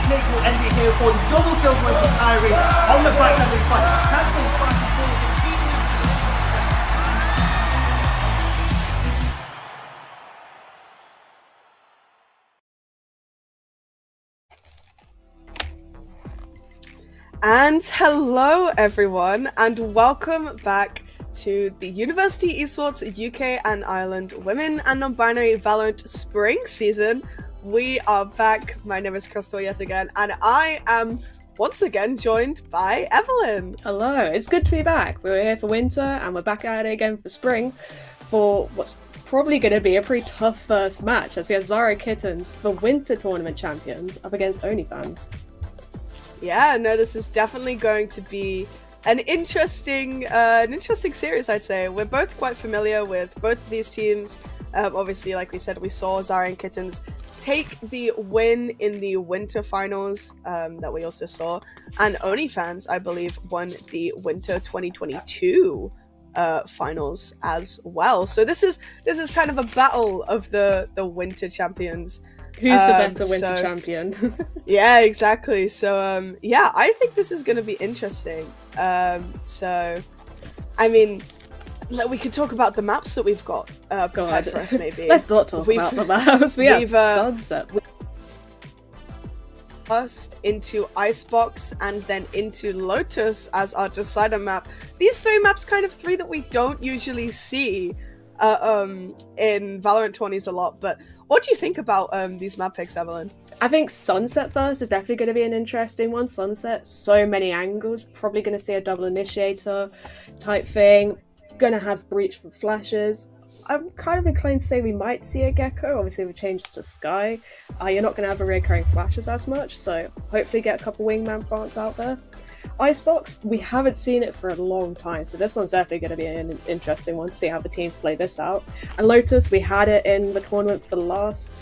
Snake will end it here for double kill points for Kyrie on the backside of this fight. Cancels back and forth, And hello everyone, and welcome back to the University Esports UK and Ireland Women and Non-Binary VALORANT Spring season. We are back. My name is Crystal yet again, and I am once again joined by Evelyn. Hello, it's good to be back. We were here for winter and we're back at it again for spring for what's probably going to be a pretty tough first match as we have Zara Kittens, the winter tournament champions, up against OnlyFans. Yeah, no, this is definitely going to be an interesting series, I'd say. We're both quite familiar with both of these teams. Obviously, like we said, we saw Zara and Kittens take the win in the winter finals that we also saw. And OnlyFans, I believe, won the winter 2022 finals as well. So this is kind of a battle of the winter champions. Who's the better winter champion? Yeah, exactly. So, yeah, I think this is going to be interesting. So, I mean, we could talk about the maps that we've got prepared for us, maybe. Let's not talk about the maps. We have Sunset. First into Icebox and then into Lotus as our decider map. These three maps, kind of three that we don't usually see in Valorant 20s a lot, but what do you think about these map picks, Evelyn? I think Sunset first is definitely going to be an interesting one. Sunset, so many angles, probably going to see a double initiator type thing, going to have breach for flashes. I'm kind of inclined to say we might see a Gecko. Obviously we've changed to Sky. You're not going to have a recurring flashes as much, so hopefully get a couple wingman plants out there. Icebox, we haven't seen it for a long time, so this one's definitely going to be an interesting one to see how the teams play this out. And Lotus, we had it in the tournament for the last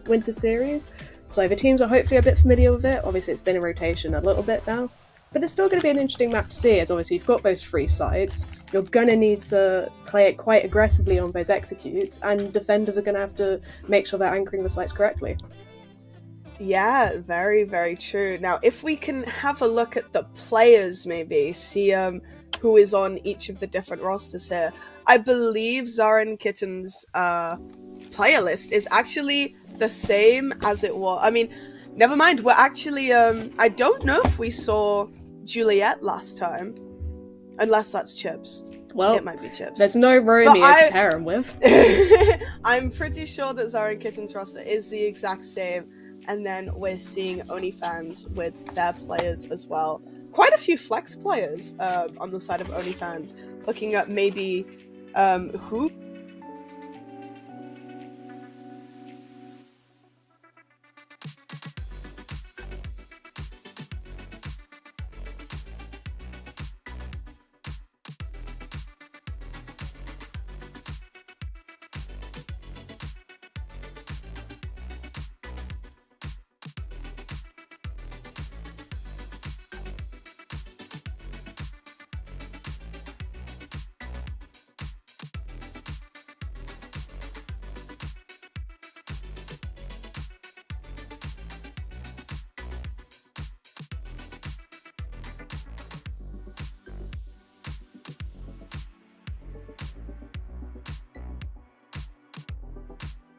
winter series, so the teams are hopefully a bit familiar with it. Obviously it's been in rotation a little bit now, but it's still going to be an interesting map to see, as obviously you've got those three sides. You're going to need to play it quite aggressively on those executes, and defenders are going to have to make sure they're anchoring the sites correctly. Yeah, very, very true. Now, if we can have a look at the players, maybe, see who is on each of the different rosters here. I believe Zara and Kitten's player list is actually the same as it was. I mean, never mind, we're actually, I don't know if we saw Juliet last time, unless that's Chips. Well, it might be Chips. There's no Romeo to pair him with. I'm pretty sure that Zara and Kitten's roster is the exact same. And then we're seeing OnlyFans with their players as well. Quite a few flex players on the side of OnlyFans. Looking at maybe who.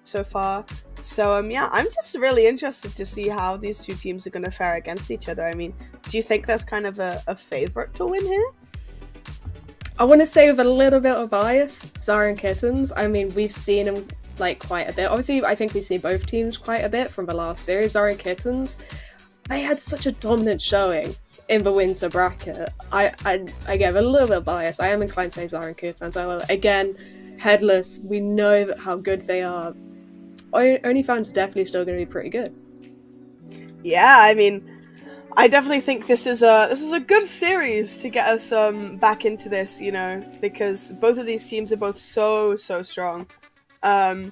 So far. So yeah, I'm just really interested to see how these two teams are going to fare against each other. I mean, do you think there's kind of a favorite to win here? I want to say with a little bit of bias, Zara and Kittens. I mean, we've seen them like quite a bit. Obviously, I think we've seen both teams quite a bit from the last series. Zara and Kittens, they had such a dominant showing in the winter bracket. I get a little bit of bias. I am inclined to say Zara and Kittens. Again, Headless, we know how good they are. OnlyFans are definitely still going to be pretty good. Yeah, I mean, I definitely think this is a good series to get us back into this, you know, because both of these teams are both so strong. And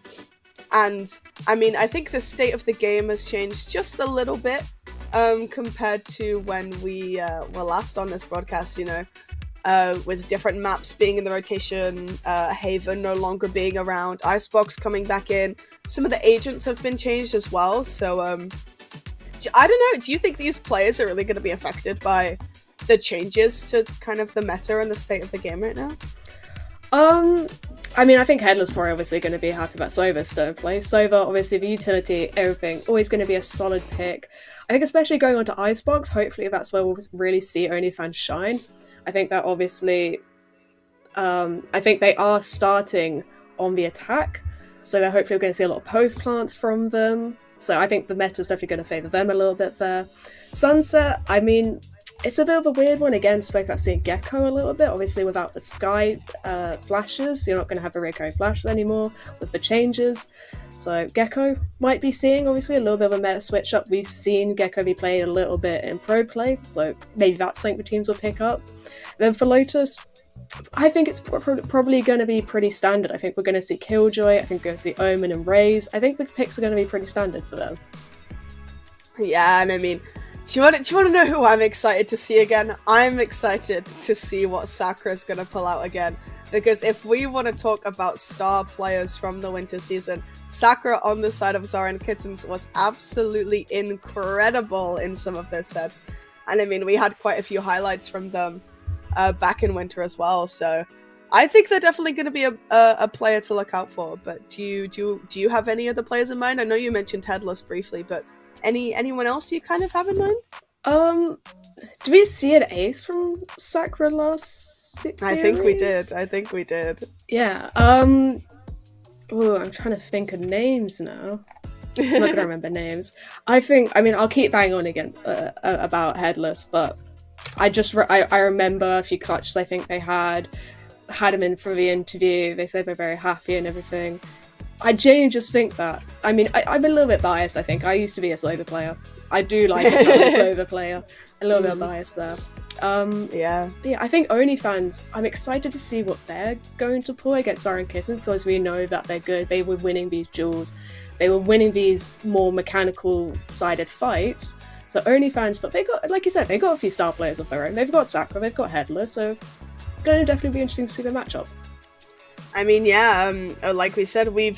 I mean, I think the state of the game has changed just a little bit compared to when we were last on this broadcast, you know. With different maps being in the rotation, Haven no longer being around, Icebox coming back in. Some of the agents have been changed as well, so I don't know. Do you think these players are really going to be affected by the changes to kind of the meta and the state of the game right now? I mean, I think Headless probably obviously going to be happy about Sova's still in place. Sova, obviously, the utility, everything, always going to be a solid pick. I think especially going on to Icebox, hopefully that's where we'll really see OnlyFans shine. I think that obviously, I think they are starting on the attack, so they're hopefully going to see a lot of post plants from them. So I think the meta's definitely going to favour them a little bit there. Sunset, I mean, it's a bit of a weird one. Again, spoke about seeing Gecko a little bit. Obviously, without the Sky flashes, you're not going to have the recurring flashes anymore with the changes. So Gecko might be seeing, obviously, a little bit of a meta switch up. We've seen Gecko be playing a little bit in pro play, so maybe that's something the teams will pick up. Then for Lotus, I think it's probably going to be pretty standard. I think we're going to see Killjoy. I think we're going to see Omen and Raze. I think the picks are going to be pretty standard for them. Yeah, and I mean, do you want to know who I'm excited to see again? I'm excited to see what Sakura's going to pull out again. Because if we want to talk about star players from the winter season, Sakura on the side of Zara and Kittens was absolutely incredible in some of those sets. And I mean, we had quite a few highlights from them back in winter as well. So I think they're definitely going to be a player to look out for. But do you have any other players in mind? I know you mentioned Headless briefly, but anyone else you kind of have in mind? Do we see an ace from Sakura last series? I think we did. Yeah. I'm trying to think of names now. I'm not gonna remember names. I mean, I'll keep banging on again about Headless, but I remember a few clutches I think they had him in for the interview. They said they're very happy and everything. I genuinely just think that. I mean, I'm a little bit biased, I think. I used to be a Sova player. I do like a Sova player. A little bit biased there. Yeah, I think OnlyFans, I'm excited to see what they're going to pull against Zara and Kittens, because we know that they're good. They were winning these duels. They were winning these more mechanical-sided fights. So OnlyFans, but they got, like you said, they got a few star players of their own. They've got Sakura, they've got Headless, so it's going to definitely be interesting to see the matchup. I mean, yeah, like we said, we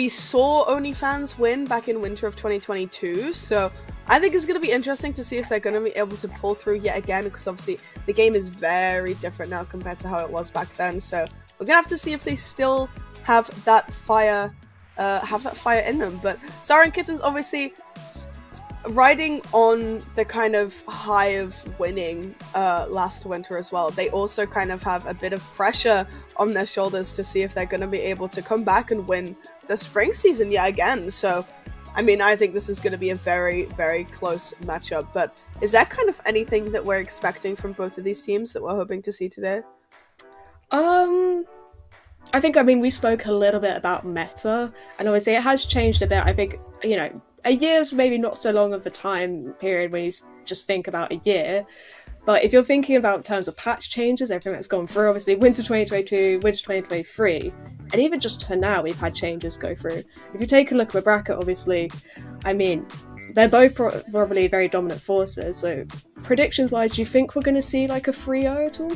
saw OnlyFans win back in winter of 2022, so I think it's going to be interesting to see if they're going to be able to pull through yet again, because obviously the game is very different now compared to how it was back then, so we're going to have to see if they still have that fire in them. But Zara and Kittens obviously riding on the kind of high of winning last winter as well. They also kind of have a bit of pressure on their shoulders to see if they're going to be able to come back and win the spring season yet again. So, I mean, I think this is going to be a very, very close matchup. But is that kind of anything that we're expecting from both of these teams that we're hoping to see today? I think, I mean, we spoke a little bit about meta, and obviously it has changed a bit. I think, you know, a year's maybe not so long of a time period when you just think about a year. But if you're thinking about in terms of patch changes, everything that's gone through, obviously winter 2022, winter 2023, and even just to now, we've had changes go through. If you take a look at the bracket, obviously, I mean, they're both probably very dominant forces. So predictions-wise, do you think we're going to see like a 3-0 at all?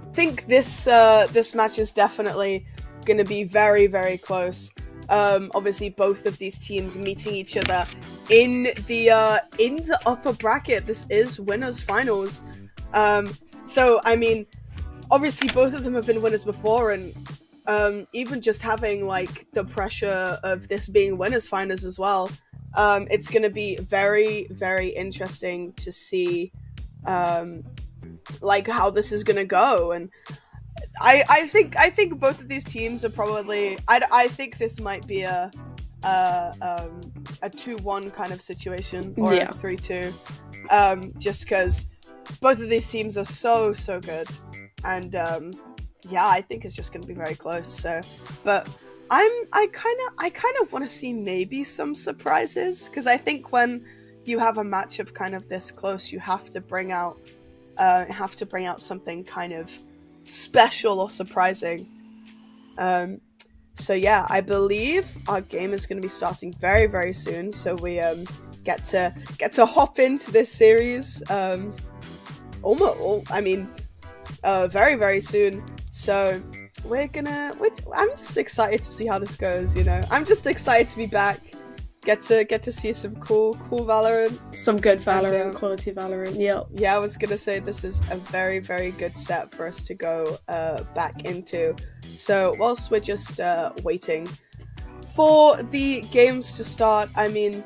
I think this match is definitely going to be very, very close. Obviously, both of these teams meeting each other in the upper bracket. This is winners finals. So I mean, obviously both of them have been winners before, and even just having like the pressure of this being winners finals as well, it's going to be very, very interesting to see like how this is going to go. And I think both of these teams are probably. I think this might be a 2-1 kind of situation, or a 3-2, just because both of these teams are so good, and I think it's just going to be very close. So, but I kind of want to see maybe some surprises, because I think when you have a matchup kind of this close, you have to bring out something kind of special or surprising. So yeah, I believe our game is going to be starting very, very soon, so we get to hop into this series very, very soon. So I'm just excited to see how this goes, you know. I'm just excited to be back get to see some cool Valorant. Some good Valorant, quality Valorant. Yep. Yeah, I was gonna say this is a very, very good set for us to go back into. So whilst we're just waiting for the games to start, I mean,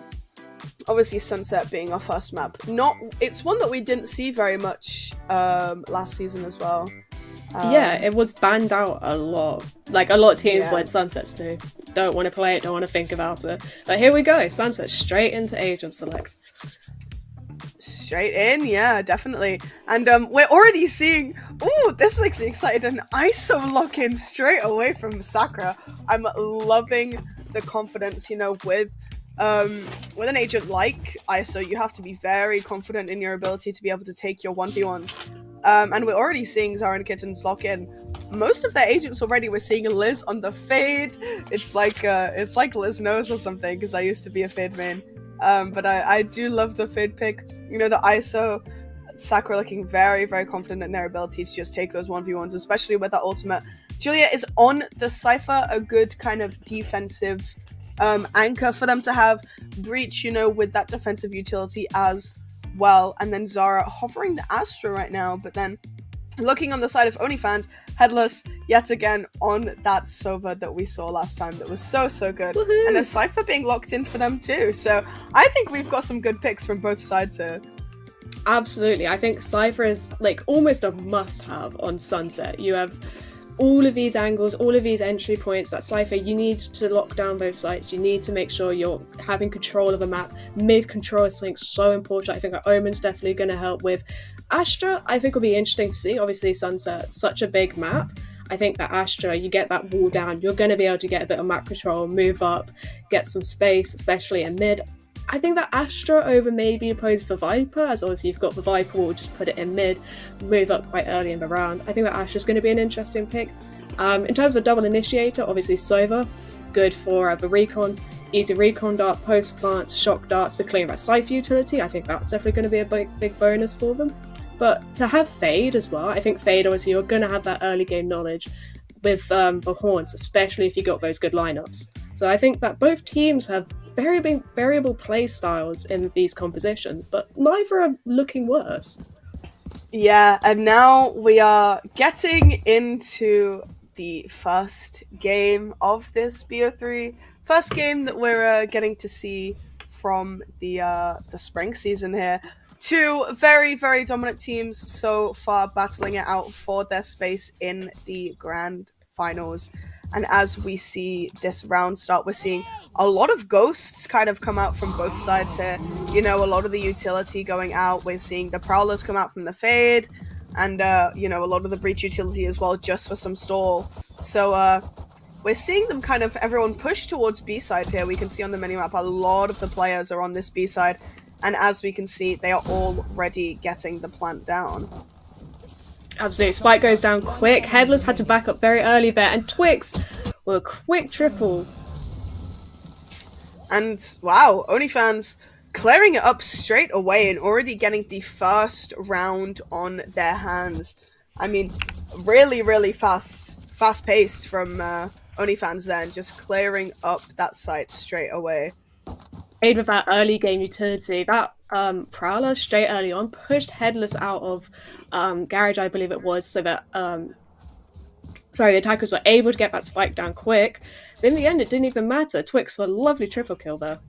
obviously Sunset being our first map, it's one that we didn't see very much last season as well. Yeah, it was banned out a lot. Like, a lot of teams went Sunsets too. Don't want to play it, don't want to think about it. But here we go, Sunset straight into Agent Select. Straight in, yeah, definitely. And we're already seeing, this makes me excited, an ISO lock-in straight away from Sakura. I'm loving the confidence, with an agent like ISO, you have to be very confident in your ability to be able to take your 1v1s. And we're already seeing Zara and Kittens lock in most of their agents already. We're seeing Liz on the Fade. It's like Liz knows or something, because I used to be a Fade main. But I do love the Fade pick. The ISO, Sakura looking very, very confident in their abilities to just take those 1v1s, especially with that ultimate. Julia is on the Cypher, a good kind of defensive anchor for them to have. Breach, with that defensive utility as well. And then Zara hovering the Astra right now, but then looking on the side of OnlyFans, Headless yet again on that Sova that we saw last time that was so good. Woohoo! And a Cypher being locked in for them too. So I think we've got some good picks from both sides here. Absolutely. I think Cypher is like almost a must-have on Sunset. You have all of these angles, all of these entry points. That Cypher, you need to lock down both sides. You need to make sure you're having control of a map. Mid-control is something so important. I think that Omen's definitely going to help with. Astra, I think will be interesting to see. Obviously, Sunset, such a big map. I think that Astra, you get that wall down, you're going to be able to get a bit of map control, move up, get some space, especially in mid. I think that Astra over maybe opposed for Viper, as obviously you've got the Viper wall, just put it in mid, move up quite early in the round. I think that Astra's going to be an interesting pick. In terms of a double initiator, obviously Sova, good for the recon, easy recon dart, post plant, shock darts for clearing that Cypher utility. I think that's definitely going to be a big bonus for them. But to have Fade as well, I think Fade, obviously, you're going to have that early game knowledge with the Horns, especially if you got those good lineups. So I think that both teams have very big variable play styles in these compositions, but neither are looking worse. Yeah, and now we are getting into the first game of this BO3. First game that we're getting to see from the spring season here. Two very, very dominant teams so far battling it out for their space in the grand finals. And as we see this round start, we're seeing a lot of ghosts kind of come out from both sides here. A lot of the utility going out. We're seeing the Prowlers come out from the Fade. And, a lot of the Breach utility as well, just for some stall. So, we're seeing them kind of, everyone push towards B-side here. We can see on the minimap a lot of the players are on this B-side. And as we can see, they are already getting the plant down. Absolutely. Spike goes down quick. Headless had to back up very early there. And Twix with a quick triple. And wow, OnlyFans clearing it up straight away and already getting the first round on their hands. I mean, really, really fast-paced from OnlyFans then, just clearing up that site straight away. Aid with that early game utility, that Prowler straight early on pushed Headless out of Garage, I believe it was, so that the attackers were able to get that spike down quick. But in the end, it didn't even matter. Twix for a lovely triple kill there.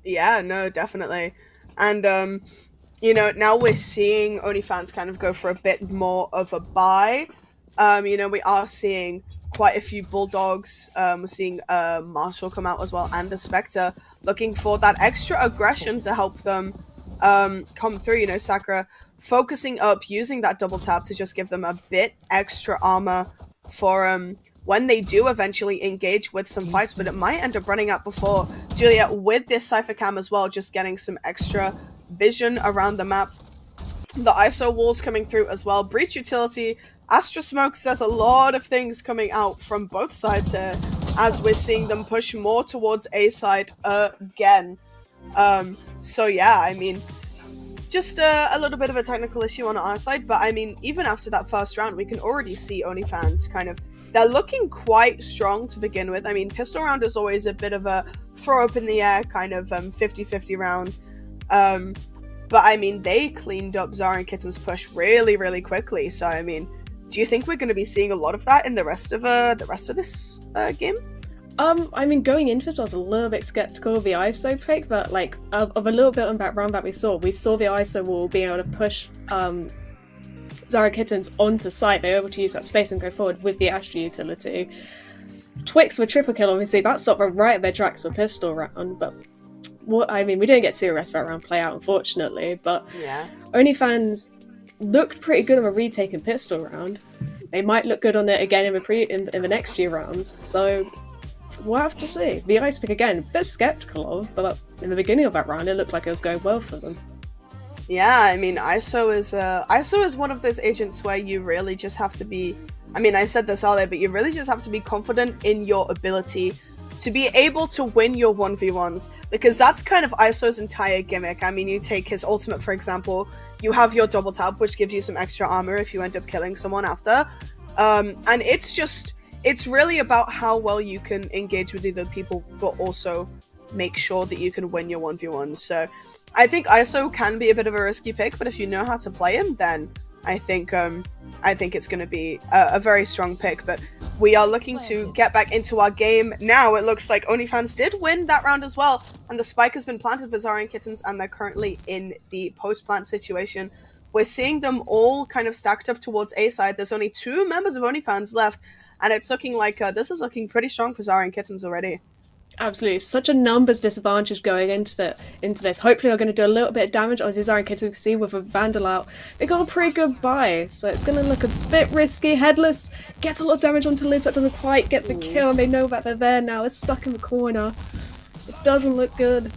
Yeah, no, definitely. And now we're seeing OnlyFans kind of go for a bit more of a buy. We are seeing quite a few Bulldogs. We're seeing Marshall come out as well, and a Spectre, looking for that extra aggression to help them come through. Sakura focusing up, using that double tap to just give them a bit extra armor for when they do eventually engage with some fights, but it might end up running out before. Julia, with this Cypher Cam as well, just getting some extra vision around the map. The ISO walls coming through as well. Breach utility, Astra smokes, there's a lot of things coming out from both sides here as we're seeing them push more towards A side again. So yeah, I mean, just a little bit of a technical issue on our side, but I mean, even after that first round, we can already see OnlyFans kind of, they're looking quite strong to begin with. I mean, pistol round is always a bit of a throw up in the air kind of 50-50 round. But I mean, they cleaned up Zara and Kitten's push really, really quickly. So I mean, do you think we're going to be seeing a lot of that in the rest of this game? I mean, going into this, I was a little bit skeptical of the ISO pick, but like of a little bit on that round that we saw the ISO wall being able to push Zara Kittens onto site. They were able to use that space and go forward with the Astra utility. Twix with triple kill, obviously that stopped them right at their tracks for pistol round, but I mean, we didn't get to see the rest of that round play out, unfortunately, but yeah. OnlyFans looked pretty good on a retake and pistol round. They might look good on it again in the next few rounds, so we'll have to see. The ice pick again, a bit skeptical of, but in the beginning of that round, it looked like it was going well for them. Yeah, I mean, ISO is one of those agents where you really just have to be. I mean, I said this earlier, but you really just have to be confident in your ability to be able to win your 1v1s, because that's kind of ISO's entire gimmick. I mean, you take his ultimate, for example, you have your double tap, which gives you some extra armor if you end up killing someone after. And it's really about how well you can engage with other people, but also make sure that you can win your 1v1s. So I think ISO can be a bit of a risky pick, but if you know how to play him, then I think it's going to be a very strong pick. But we are looking to get back into our game now. It looks like OnlyFans did win that round as well, and the spike has been planted for Zara and Kittens, and they're currently in the post-plant situation. We're seeing them all kind of stacked up towards A side. There's only 2 members of OnlyFans left, and it's looking like this is looking pretty strong for Zara and Kittens already. Absolutely, such a numbers disadvantage going into this. Hopefully, we're going to do a little bit of damage. Obviously, Zara and Kittens, you can see with a Vandal out, they got a pretty good buy, so it's going to look a bit risky. Headless gets a lot of damage onto Liz, but doesn't quite get the kill, and they know that they're there now. It's stuck in the corner. It doesn't look good.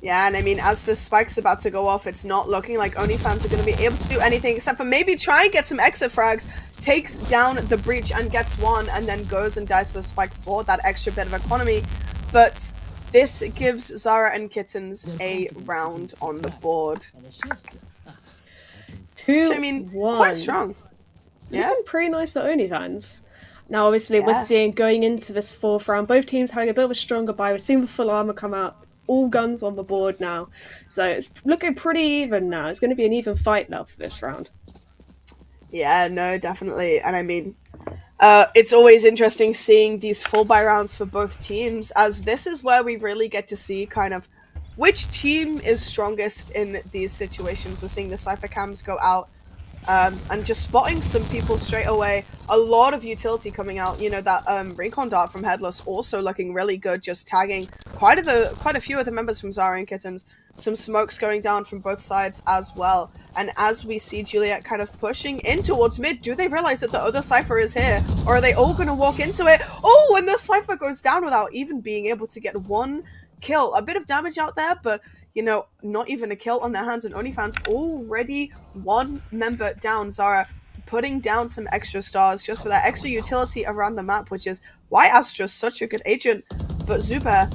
Yeah, and I mean, as the spike's about to go off, it's not looking like OnlyFans are going to be able to do anything except for maybe try and get some exit frags, takes down the breach and gets one, and then goes and dies to the spike for that extra bit of economy. But this gives Zara and Kittens a round on the board. 2-1. So, I mean, quite strong. Yeah. Looking pretty nice for OnlyFans. Now, obviously, we're seeing going into this 4th round, both teams having a bit of a stronger buy. We're seeing the full armor come out. All guns on the board now. So it's looking pretty even now. It's going to be an even fight now for this round. Yeah, no, definitely. And I mean, it's always interesting seeing these full buy rounds for both teams, as this is where we really get to see kind of which team is strongest in these situations. We're seeing the Cypher cams go out and just spotting some people straight away. A lot of utility coming out. You know, that recon dart from Headless also looking really good, just tagging quite a few of the members from Zara and Kittens. Some smokes going down from both sides as well. And as we see Juliet kind of pushing in towards mid, do they realize that the other Cypher is here? Or are they all going to walk into it? Oh, and the Cypher goes down without even being able to get one kill. A bit of damage out there, but you know, not even a kill on their hands, and OnlyFans already 1 member down. Zara putting down some extra stars just for that extra utility around the map, which is why Astra's such a good agent. But Zubair,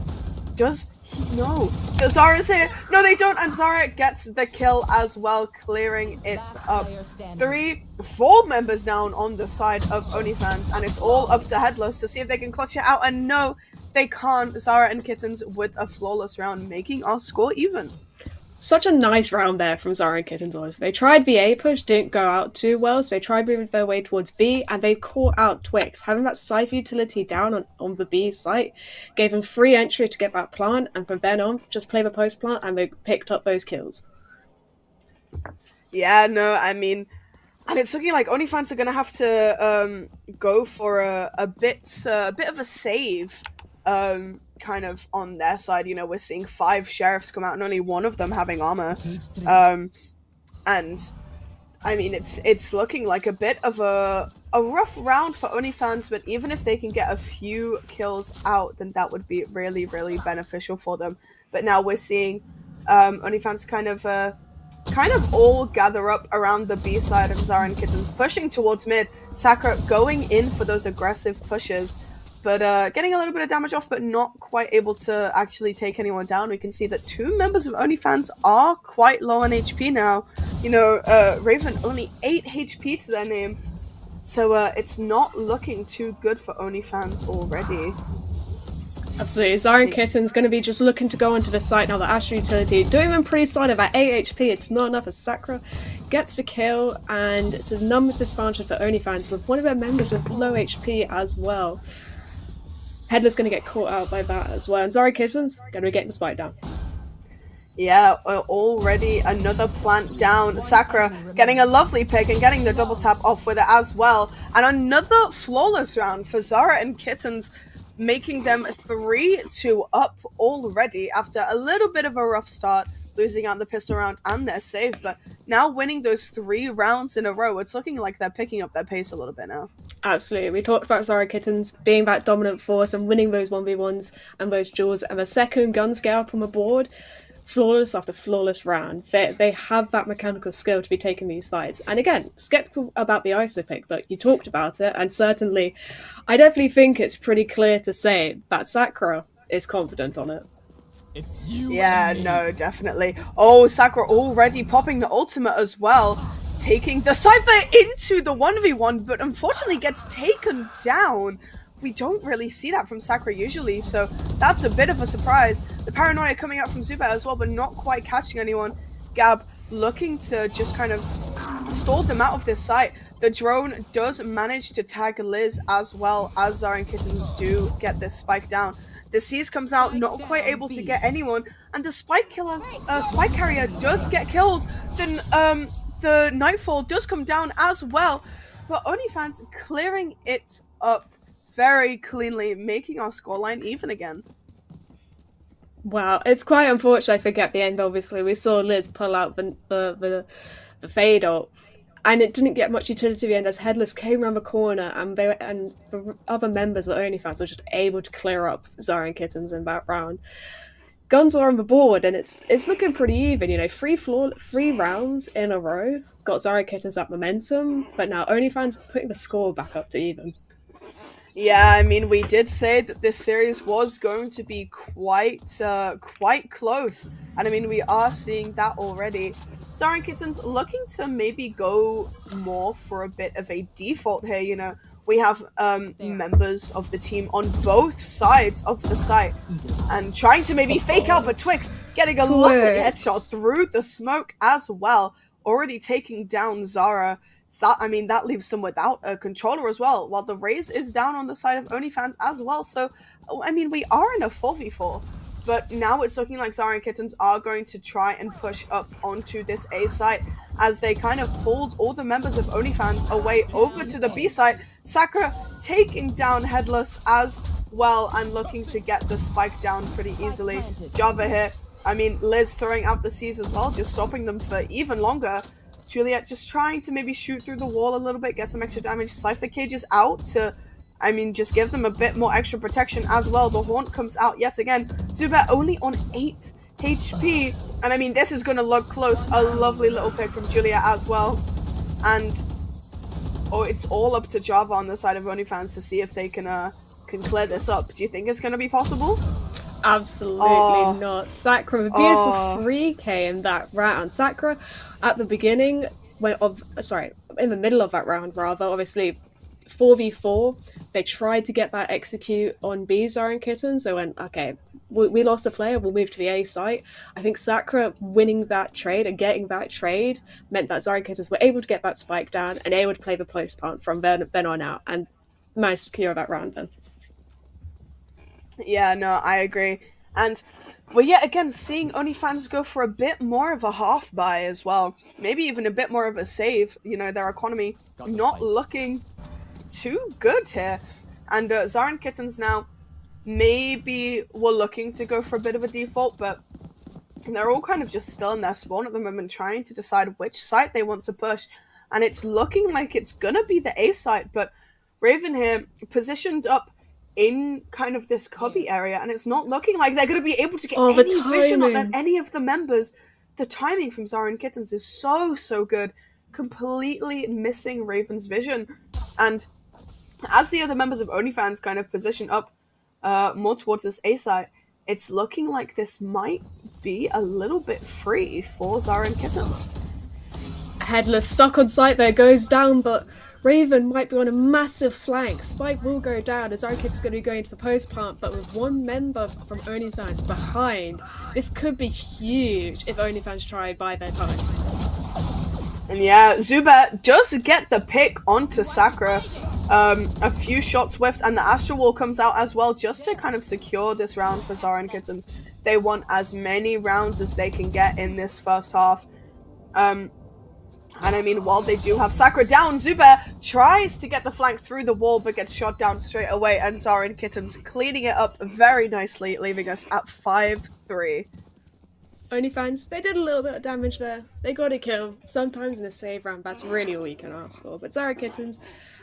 does he know that Zara's here? No, they don't, and Zara gets the kill as well, clearing it up. 4 members down on the side of OnlyFans, and it's all up to Headless to see if they can clutch it out, and no, they can't. Zara and Kittens with a flawless round, making our score even. Such a nice round there from Zara and Kittens, honestly. They tried the A push, didn't go out too well, so they tried moving their way towards B, and they caught out Twix. Having that Cypher utility down on the B site gave them free entry to get that plant, and from then on, just play the post plant, and they picked up those kills. Yeah, no, I mean, and it's looking like OnlyFans are going to have to go for a bit of a save. Kind of on their side. You know, we're seeing 5 sheriffs come out and only 1 of them having armor. And I mean, it's looking like a bit of a rough round for OnlyFans, but even if they can get a few kills out, then that would be really, really beneficial for them. But now we're seeing OnlyFans kind of all gather up around the B side of Zara and Kittens, pushing towards mid. Sakura going in for those aggressive pushes, but getting a little bit of damage off, but not quite able to actually take anyone down. We can see that 2 members of OnlyFans are quite low on HP now. You know, Raven only 8 HP to their name. So it's not looking too good for OnlyFans already. Absolutely. Zara Kitten's going to be just looking to go onto the site now. The Astra utility doing them pretty solid at 8 HP. It's not enough as Sakura gets the kill, and it's a numbers disadvantage for OnlyFans with one of their members with low HP as well. Headless going to get caught out by that as well, and Zara Kitten's going to be getting the spike down. Yeah, already another plant down. Sakura getting a lovely pick and getting the double tap off with it as well. And another flawless round for Zara and Kittens, making them 3-2 up already after a little bit of a rough start, losing out the pistol round and their save. But now winning those 3 rounds in a row, it's looking like they're picking up their pace a little bit now. Absolutely. We talked about Zara Kittens being that dominant force and winning those 1v1s and those duels. And the second guns get up on the board, flawless after flawless round. They have that mechanical skill to be taking these fights. And again, skeptical about the ISO pick, but you talked about it, and certainly I definitely think it's pretty clear to say that Sakura is confident on it. It's you. Yeah, no, definitely. Oh, Sakura already popping the ultimate as well, taking the Cypher into the 1v1, but unfortunately gets taken down. We don't really see that from Sakura usually, so that's a bit of a surprise. The paranoia coming out from Zubat as well, but not quite catching anyone. Gab looking to just kind of stall them out of this site. The drone does manage to tag Liz as well as Zara and Kittens do get this spike down. The Seas comes out, not quite able to get anyone, and the spike carrier does get killed. Then the Nightfall does come down as well, but OnlyFans clearing it up very cleanly, making our scoreline even again. Wow, it's quite unfortunate I forget the end, obviously. We saw Liz pull out the fade ult, and it didn't get much utility at the end as Headless came around the corner, and the other members of OnlyFans were just able to clear up Zara and Kittens in that round. Guns are on the board, and it's looking pretty even. You know, 3 rounds in a row got Zara and Kittens that momentum, but now OnlyFans putting the score back up to even. Yeah, I mean, we did say that this series was going to be quite close, and I mean, we are seeing that already. Zara and Kittens looking to maybe go more for a bit of a default here. You know, we have members of the team on both sides of the site, and trying to maybe fake out the Twix, getting a lovely headshot through the smoke as well, already taking down Zara. So that leaves them without a controller as well, while the Raze is down on the side of OnlyFans as well. So, I mean, we are in a 4v4, but now it's looking like Zara and Kittens are going to try and push up onto this A site as they kind of pulled all the members of OnlyFans away over to the B site. Sakura taking down Headless as well and looking to get the spike down pretty easily. Java here, I mean, Liz throwing out the C's as well, just stopping them for even longer. Juliet just trying to maybe shoot through the wall a little bit, get some extra damage. Cypher cages out to, I mean, just give them a bit more extra protection as well. The Haunt comes out yet again. Zubat only on 8 HP. And I mean, this is going to look close. A lovely little pick from Juliet as well. And, it's all up to Java on the side of OnlyFans to see if they can clear this up. Do you think it's going to be possible? Absolutely not. Sakura with a beautiful 3k in that round. Sakura at the beginning, in the middle of that round rather, obviously 4v4, they tried to get that execute on B, Zara and Kittens. They went, okay, we lost a player, we'll move to the A site. I think Sakura winning that trade and getting that trade meant that Zara and Kittens were able to get that spike down and able to play the close punt from then on out, and managed to secure that round then. Yeah, no, I agree. And we're yet again seeing OnlyFans go for a bit more of a half buy as well. Maybe even a bit more of a save. You know, their economy not looking too good here. And Zara and Kittens now maybe were looking to go for a bit of a default, but they're all kind of just still in their spawn at the moment, trying to decide which site they want to push. And it's looking like it's gonna be the A site, but Raven here positioned up in kind of this cubby area, and it's not looking like they're going to be able to get any vision on any of the members. The timing from Zara and Kittens is so good, completely missing Raven's vision. And as the other members of OnlyFans kind of position up more towards this A site, it's looking like this might be a little bit free for Zara and Kittens. Headless stuck on site there, goes down, but Raven might be on a massive flank. Spike will go down as Arcade is going to be going to the post plant, but with one member from OnlyFans behind, this could be huge if OnlyFans try and buy their time. And yeah, Zubat does get the pick onto Sakura. A few shots whiffed, and the Astral Wall comes out as well, just to kind of secure this round for Zara and Kittens. They want as many rounds as they can get in this first half. And I mean, while they do have Sakura down, Zubat tries to get the flank through the wall, but gets shot down straight away, and Zara and Kittens cleaning it up very nicely, leaving us at 5-3. OnlyFans, they did a little bit of damage there. They got a kill. Sometimes in a save round, that's really all you can ask for. But Zara Kittens,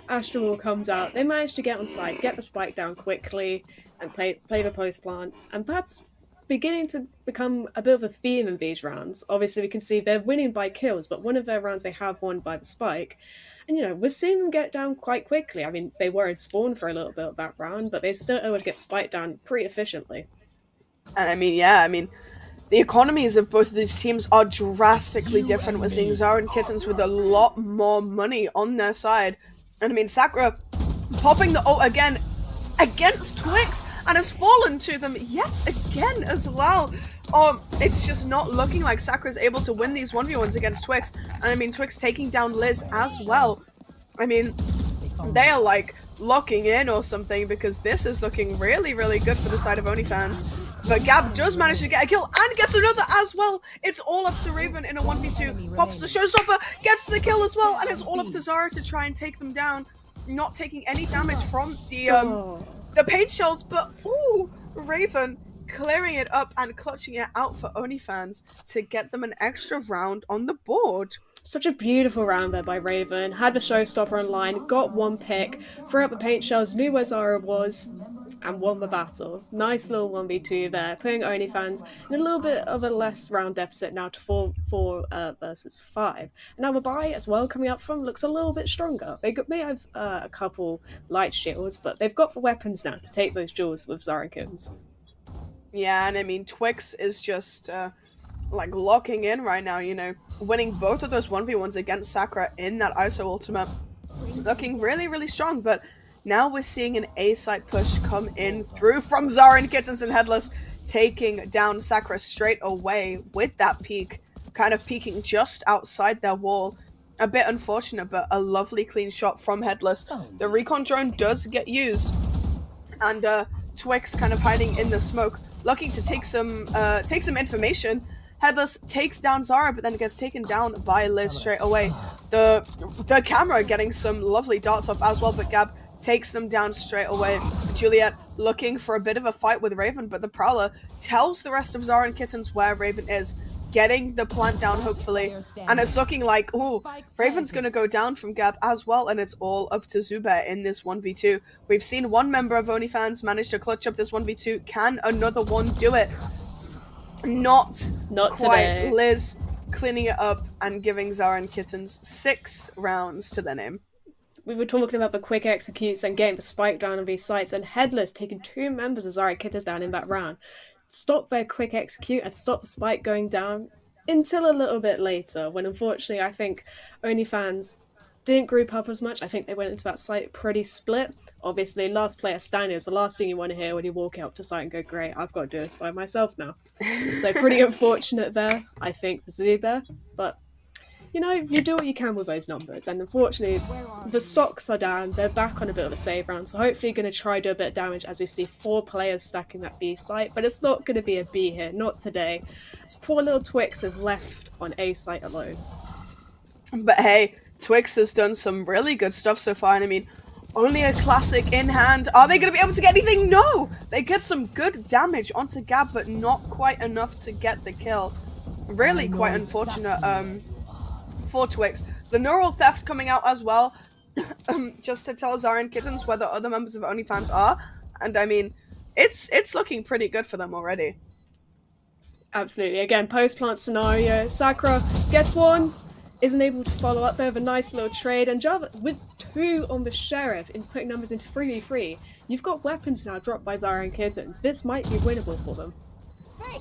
Astral Wall comes out. They managed to get on site, get the spike down quickly, and play the post plant. And that's beginning to become a bit of a theme in these rounds. Obviously, we can see they're winning by kills, but one of their rounds they have won by the spike. And, you know, we're seeing them get down quite quickly. I mean, they were in spawn for a little bit of that round, but they're still able to get spike down pretty efficiently. And I mean, yeah, the economies of both of these teams are drastically different. We're seeing Zara and Kittens with a lot more money on their side. And I mean, Sakura popping the ult again against Twix, and has fallen to them yet again as well. It's just not looking like Sakura's able to win these 1v1s against Twix. And I mean, Twix taking down Liz as well. I mean, they are like locking in or something, because this is looking really, really good for the side of OnlyFans. But Gab does manage to get a kill and gets another as well. It's all up to Raven in a 1v2. Pops the showstopper, gets the kill as well, and it's all up to Zara to try and take them down. Not taking any damage from the paint shells, but ooh, Raven clearing it up and clutching it out for OnlyFans to get them an extra round on the board. Such a beautiful round there by Raven. Had the showstopper online, got one pick, threw up the paint shells, knew where Zara was, and won the battle. Nice little 1v2 there, putting OnlyFans in a little bit of a less round deficit now to 4 versus 5. And now the buy as well coming up from looks a little bit stronger. They may have a couple light shields, but they've got the weapons now to take those duels with Zara and Kittens. Yeah, and I mean, Twix is just like locking in right now, you know, winning both of those 1v1s against Sakura in that ISO ultimate. Looking really, really strong, but now we're seeing an A-side push come in through from Zara and Kittens and Headless, taking down Sakura straight away with that peek, kind of peeking just outside their wall. A bit unfortunate, but a lovely clean shot from Headless. The recon drone does get used, and Twix kind of hiding in the smoke, looking to take some information. Headless takes down Zara, but then gets taken down by Liz straight away. The camera getting some lovely darts off as well, but Gab takes them down straight away. Juliet looking for a bit of a fight with Raven, but the Prowler tells the rest of Zara and Kittens where Raven is, getting the plant down hopefully, and it's looking like, ooh, Raven's gonna go down from Gab as well, and it's all up to Zubat in this 1v2. We've seen one member of OnlyFans manage to clutch up this 1v2. Can another one do it? Not quite. Today. Liz cleaning it up and giving Zara and Kittens 6 rounds to their name. We were talking about the quick executes and getting the spike down on these sites, and Headless taking 2 members of Zara and Kittens down in that round. Stop their quick execute and stop the spike going down until a little bit later, when unfortunately I think OnlyFans didn't group up as much. I think they went into that site pretty split. Obviously, last player standing is the last thing you want to hear when you walk out to site and go, great, I've got to do this by myself now. So pretty unfortunate there, I think, for Zubat. But, you know, you do what you can with those numbers. And unfortunately, the stocks are down. They're back on a bit of a save round. So hopefully going to try to do a bit of damage as we see 4 players stacking that B site. But it's not going to be a B here, not today. This poor little Twix is left on A site alone. But hey, Twix has done some really good stuff so far, and I mean, only a classic in hand. Are they going to be able to get anything? No! They get some good damage onto Gab, but not quite enough to get the kill. Really quite unfortunate for Twix. The neural theft coming out as well, just to tell Zara and Kittens where the other members of OnlyFans are, and I mean, it's looking pretty good for them already. Absolutely. Again, post-plant scenario. Sakura gets one, isn't able to follow up. They have a nice little trade, and Java with 2 on the Sheriff in putting numbers into 3v3. You've got weapons now dropped by Zara and Kittens. This might be winnable for them.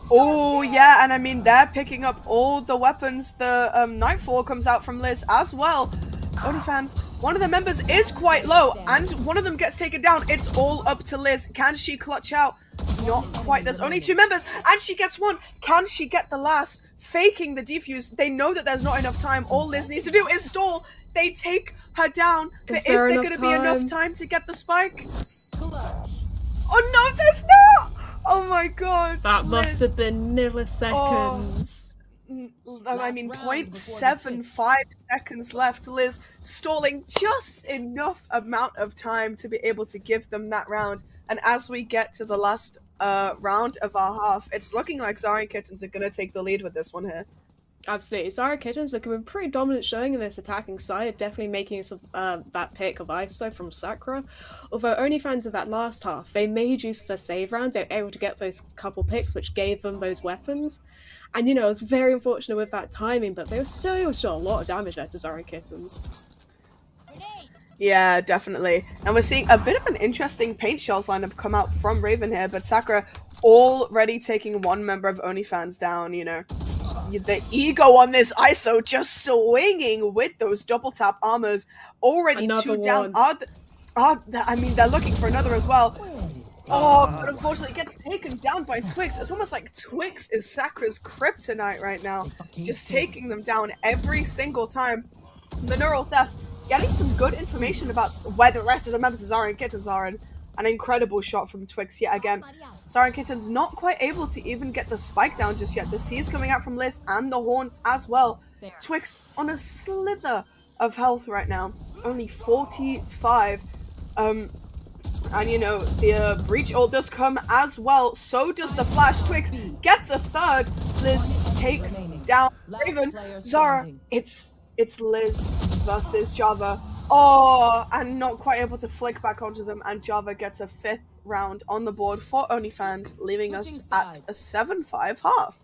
Oh yeah, and I mean, they're picking up all the weapons. The Nightfall comes out from Liz as well. OnlyFans, one of the members is quite low, and one of them gets taken down. It's all up to Liz. Can she clutch out? Not quite. There's only 2 members, and she gets 1. Can she get the last? Faking the defuse. They know that there's not enough time. All Liz needs to do is stall. They take her down. But is there going to be enough time to get the spike? Oh no, there's not! Oh my god. That Liz. must have been milliseconds. I mean, 0.75 seconds left. Liz stalling just enough amount of time to be able to give them that round. And as we get to the last round of our half, it's looking like Zara and Kittens are going to take the lead with this one here. Absolutely. Zara Kittens looking a pretty dominant showing in this attacking side, definitely making use of that pick of ISO from Sakura. Although OnlyFans of that last half, they made use of a save round, they were able to get those couple picks which gave them those weapons. And it was very unfortunate with that timing, but they were still able to show a lot of damage there to Zara Kittens. Yeah, definitely. And we're seeing a bit of an interesting paint shells lineup come out from Raven here, but Sakura already taking 1 member of OnlyFans down, The ego on this ISO just swinging with those double tap armors. Already Another 2 down. one. I mean, they're looking for another as well. Oh, but unfortunately it gets taken down by Twix. It's almost like Twix is Sakura's kryptonite right now. Just taking them down every single time. The neural theft, getting some good information about where the rest of the members of Zara and Kittens are, and an incredible shot from Twix yet again. Zara and Kittens not quite able to even get the spike down just yet. The C is coming out from Liz and the Haunts as well. Twix on a slither of health right now. Only 45. And the breach ult does come as well. So does the flash. Twix gets a 3rd. Liz takes down Raven. Zara, it's Liz versus Java. Oh, and not quite able to flick back onto them. And Java gets a 5th round on the board for OnlyFans, leaving us at a 7-5 half.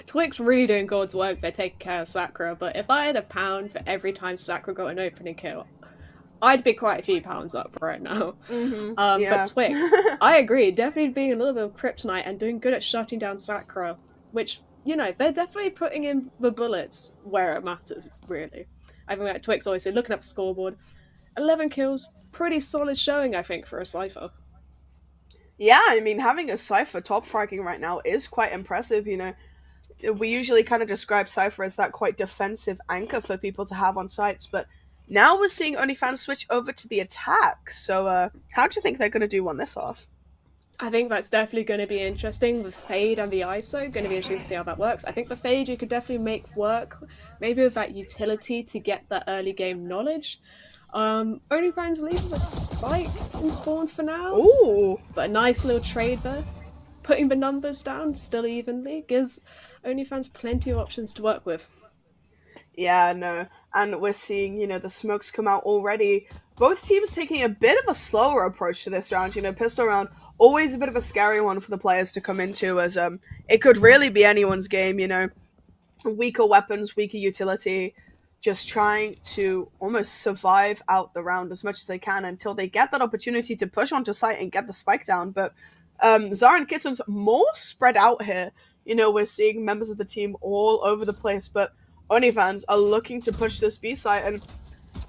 Twix really doing God's work. They're taking care of Sakura, but if I had £1 for every time Sakura got an opening kill, I'd be quite a few pounds up right now. But Twix, I agree, definitely being a little bit of kryptonite and doing good at shutting down Sakura, which, they're definitely putting in the bullets where it matters, really. I think Twix obviously looking up the scoreboard. 11 kills, pretty solid showing, I think, for a Cypher. Yeah, I mean, having a Cypher top fragging right now is quite impressive, We usually kind of describe Cypher as that quite defensive anchor for people to have on sites, but now we're seeing OnlyFans switch over to the attack. So, how do you think they're going to do on this off? I think that's definitely going to be interesting. The Fade and the ISO, going to be interesting to see how that works. I think the Fade you could definitely make work, maybe with that utility to get that early game knowledge. OnlyFans leaving a spike in spawn for now. Ooh. But a nice little trade there. Putting the numbers down still evenly gives OnlyFans plenty of options to work with. Yeah, no. And we're seeing, the smokes come out already. Both teams taking a bit of a slower approach to this round. Pistol round, always a bit of a scary one for the players to come into, as it could really be anyone's game, Weaker weapons, weaker utility, just trying to almost survive out the round as much as they can until they get that opportunity to push onto site and get the spike down. But Zara and Kittens more spread out here. We're seeing members of the team all over the place, but OnlyFans are looking to push this B site, and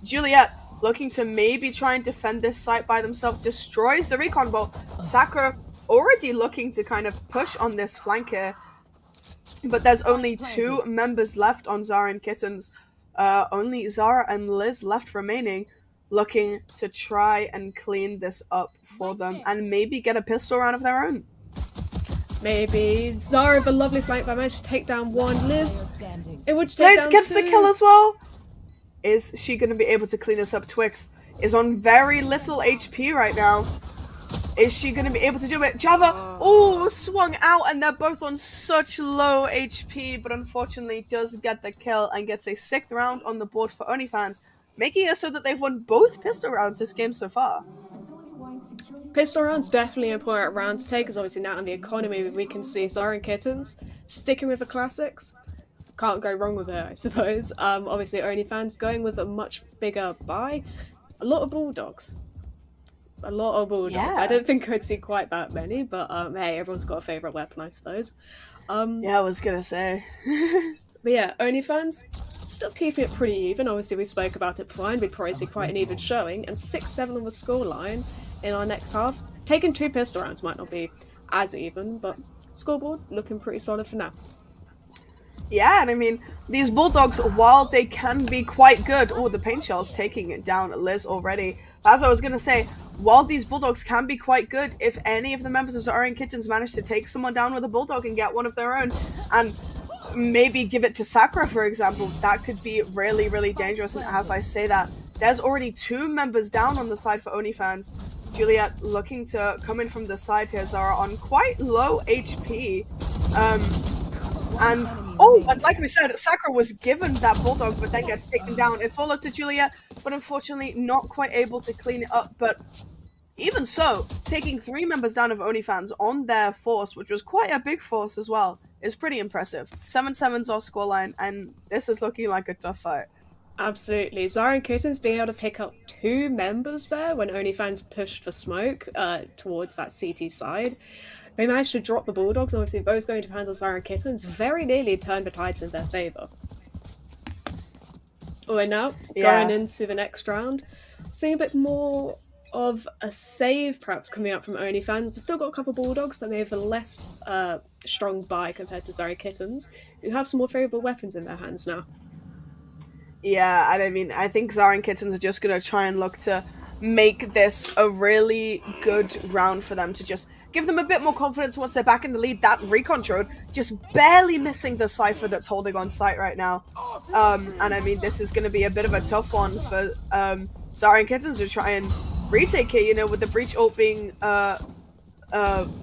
Juliet looking to maybe try and defend this site by themselves, destroys the recon bolt. Sakura already looking to kind of push on this flank here, but there's only 2 members left on Zara and Kittens. Only Zara and Liz left remaining, looking to try and clean this up for them and maybe get a pistol round of their own. Maybe Zara with a lovely flank, but I managed to take down 1. Liz, it would take Liz down gets 2. the kill as well. Is she going to be able to clean this up? Twix is on very little HP right now. Is she going to be able to do it? Java, swung out, and they're both on such low HP, but unfortunately does get the kill and gets a 6th round on the board for OnlyFans, making it so that they've won both pistol rounds this game so far. Pistol round's definitely an important round to take, because obviously now in the economy we can see Zara and Kittens sticking with the classics. Can't go wrong with it, I suppose. Obviously OnlyFans going with a much bigger buy. A lot of Bulldogs. Yeah. I don't think I'd see quite that many, but hey, everyone's got a favourite weapon, I suppose. Yeah, I was gonna say. But yeah, OnlyFans, still keeping it pretty even. Obviously, we spoke about it before, and we'd probably see quite an even showing. And 6-7 on the scoreline in our next half. Taking 2 pistol rounds might not be as even, but scoreboard looking pretty solid for now. Yeah, and I mean, these Bulldogs, while they can be quite good... Oh, the paint shell's taking it down Liz already. As I was going to say, while these Bulldogs can be quite good, if any of the members of Zara Kittens manage to take someone down with a Bulldog and get one of their own, and maybe give it to Sakura, for example, that could be really, really dangerous. And as I say that, there's already 2 members down on the side for OnlyFans. Juliet looking to come in from the side here. Zara on quite low HP. And like we said, Sakura was given that Bulldog, but then gets taken down. It's all up to Juliet, but unfortunately not quite able to clean it up. But even so, taking 3 members down of OnlyFans on their force, which was quite a big force as well, is pretty impressive. 7-7's our scoreline, and this is looking like a tough fight. Absolutely. Zara and Kittens being able to pick up 2 members there when OnlyFans pushed for smoke towards that CT side. They managed to drop the Bulldogs, and obviously those going to hands of Zara and Kittens very nearly turned the tides in their favour. Oh, and now, going into the next round, seeing a bit more of a save perhaps coming up from OnlyFans. We've still got a couple Bulldogs, but maybe a less strong buy compared to Zara Kittens, who have some more favourable weapons in their hands now. Yeah, and I mean, I think Zara and Kittens are just going to try and look to make this a really good round for them to just give them a bit more confidence once they're back in the lead. That recon drone just barely missing the Cypher that's holding on site right now. And I mean, this is going to be a bit of a tough one for Zara and Kittens to try and retake here, you know, with the breach ult being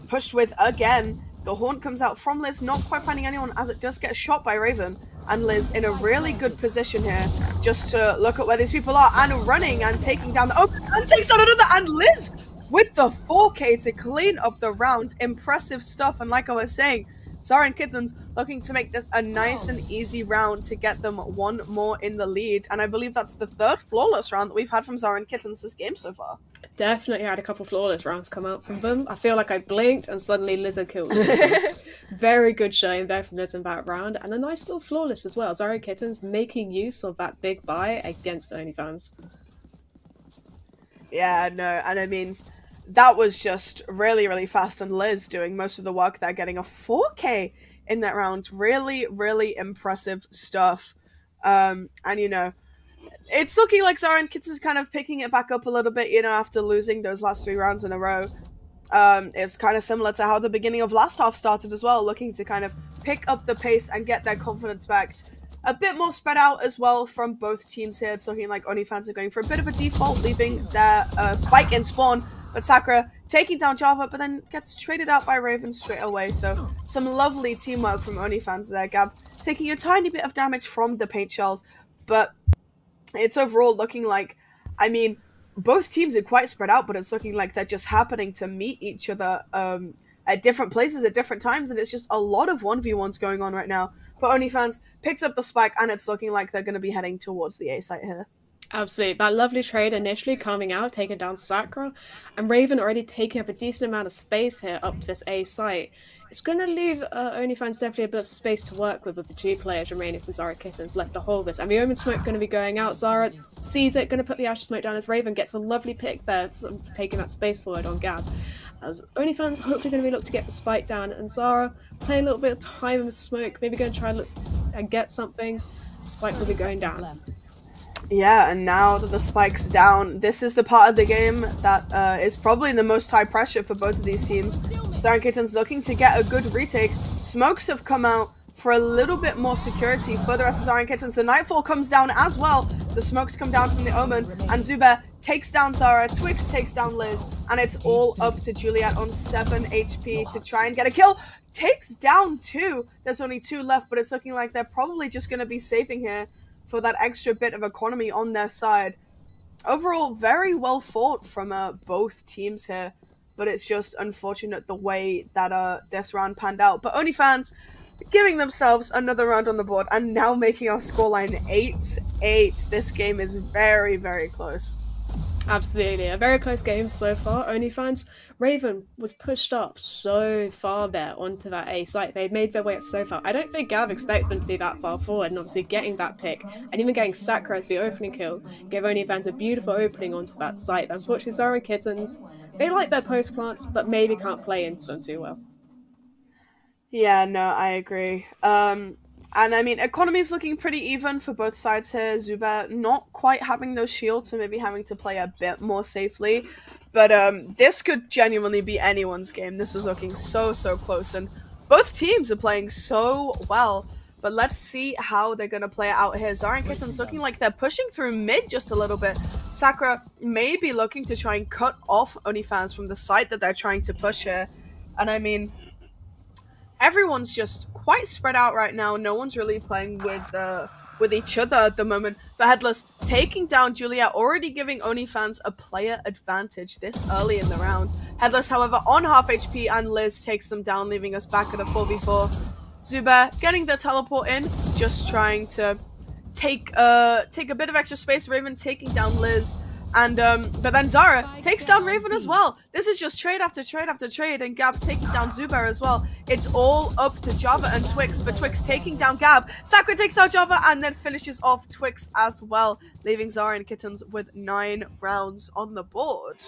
pushed with again. The Haunt comes out from Liz, not quite finding anyone as it does get shot by Raven. And Liz in a really good position here just to look at where these people are and running and taking down the... Oh, and takes down another, and Liz with the 4K to clean up the round. Impressive stuff. And like I was saying, Zara and Kittens looking to make this a nice and easy round to get them 1 more in the lead. And I believe that's the 3rd flawless round that we've had from Zara and Kittens this game so far. Definitely had a couple flawless rounds come out from them. I feel like I blinked and suddenly Lizard killed me. Very good showing there from Liz in that round. And a nice little flawless as well. Zara and Kittens making use of that big buy against OnlyFans. Yeah, no, and I mean... that was just really, really fast, and Liz doing most of the work there, getting a 4K in that round. Really, really impressive stuff. And, you know, it's looking like Zara and Kittens is kind of picking it back up a little bit, you know, after losing those last 3 rounds in a row. It's kind of similar to how the beginning of last half started as well, looking to kind of pick up the pace and get their confidence back. A bit more spread out as well from both teams here. It's looking like OnlyFans are going for a bit of a default, leaving their spike in spawn. But Sakura taking down Java, but then gets traded out by Raven straight away. So some lovely teamwork from OnlyFans there. Gab taking a tiny bit of damage from the paint shells. But it's overall looking like, I mean, both teams are quite spread out, but it's looking like they're just happening to meet each other at different places at different times. And it's just a lot of 1v1s going on right now. But OnlyFans picked up the spike, and it's looking like they're going to be heading towards the A site here. Absolutely. That lovely trade initially coming out, taking down Sakura, and Raven already taking up a decent amount of space here up to this A site. It's going to leave OnlyFans definitely a bit of space to work with the 2 players remaining for Zara Kittens left to hold this. And the Omen smoke going to be going out. Zara sees it, going to put the Asher smoke down as Raven gets a lovely pick there, taking that space forward on Gab. As OnlyFans hopefully going to be looking to get the spike down, and Zara playing a little bit of time in the smoke, maybe going to try and look and get something. Spike will be going down. Yeah, and now that the spike's down, this is the part of the game that is probably the most high pressure for both of these teams. Zara and Kittens looking to get a good retake. Smokes have come out for a little bit more security for the rest of Zara and Kittens. The Nightfall comes down as well. The smokes come down from the Omen, and Zubair takes down Zara, Twix takes down Liz, and it's all up to Juliet on 7 HP to try and get a kill. Takes down 2. There's only 2 left, but it's looking like they're probably just going to be saving here for that extra bit of economy on their side. Overall, very well fought from both teams here, but it's just unfortunate the way that this round panned out. But OnlyFans giving themselves another round on the board and now making our scoreline 8-8. This game is very, very close. Absolutely. A very close game so far. OnlyFans, Raven was pushed up so far there onto that A site. They'd made their way up so far. I don't think Gav expected them to be that far forward, and obviously getting that pick and even getting Sakura as the opening kill gave OnlyFans a beautiful opening onto that site. But unfortunately, Zara Kittens, they like their post plants, but maybe can't play into them too well. Yeah, no, I agree. And I mean, economy is looking pretty even for both sides here. Zuba not quite having those shields, so maybe having to play a bit more safely. But this could genuinely be anyone's game. This is looking so close, and both teams are playing so well. But let's see how they're gonna play it out here. Zara and Kitten's looking like they're pushing through mid just a little bit. Sakura may be looking to try and cut off OnlyFans from the site that they're trying to push here. And I mean, everyone's just quite spread out right now. No one's really playing with each other at the moment. But Headless taking down Juliet, already giving OnlyFans a player advantage this early in the round. Headless, however, on half HP, and Liz takes them down, leaving us back at a 4v4. Zubair getting the teleport in, just trying to take a bit of extra space. Raven taking down Liz. And but then Zara takes down Raven as well. This is just trade after trade after trade, and Gab taking down Zubair as well. It's all up to Java and Twix, but Twix taking down Gab. Sakura takes out Java and then finishes off Twix as well, leaving Zara and Kittens with 9 rounds on the board.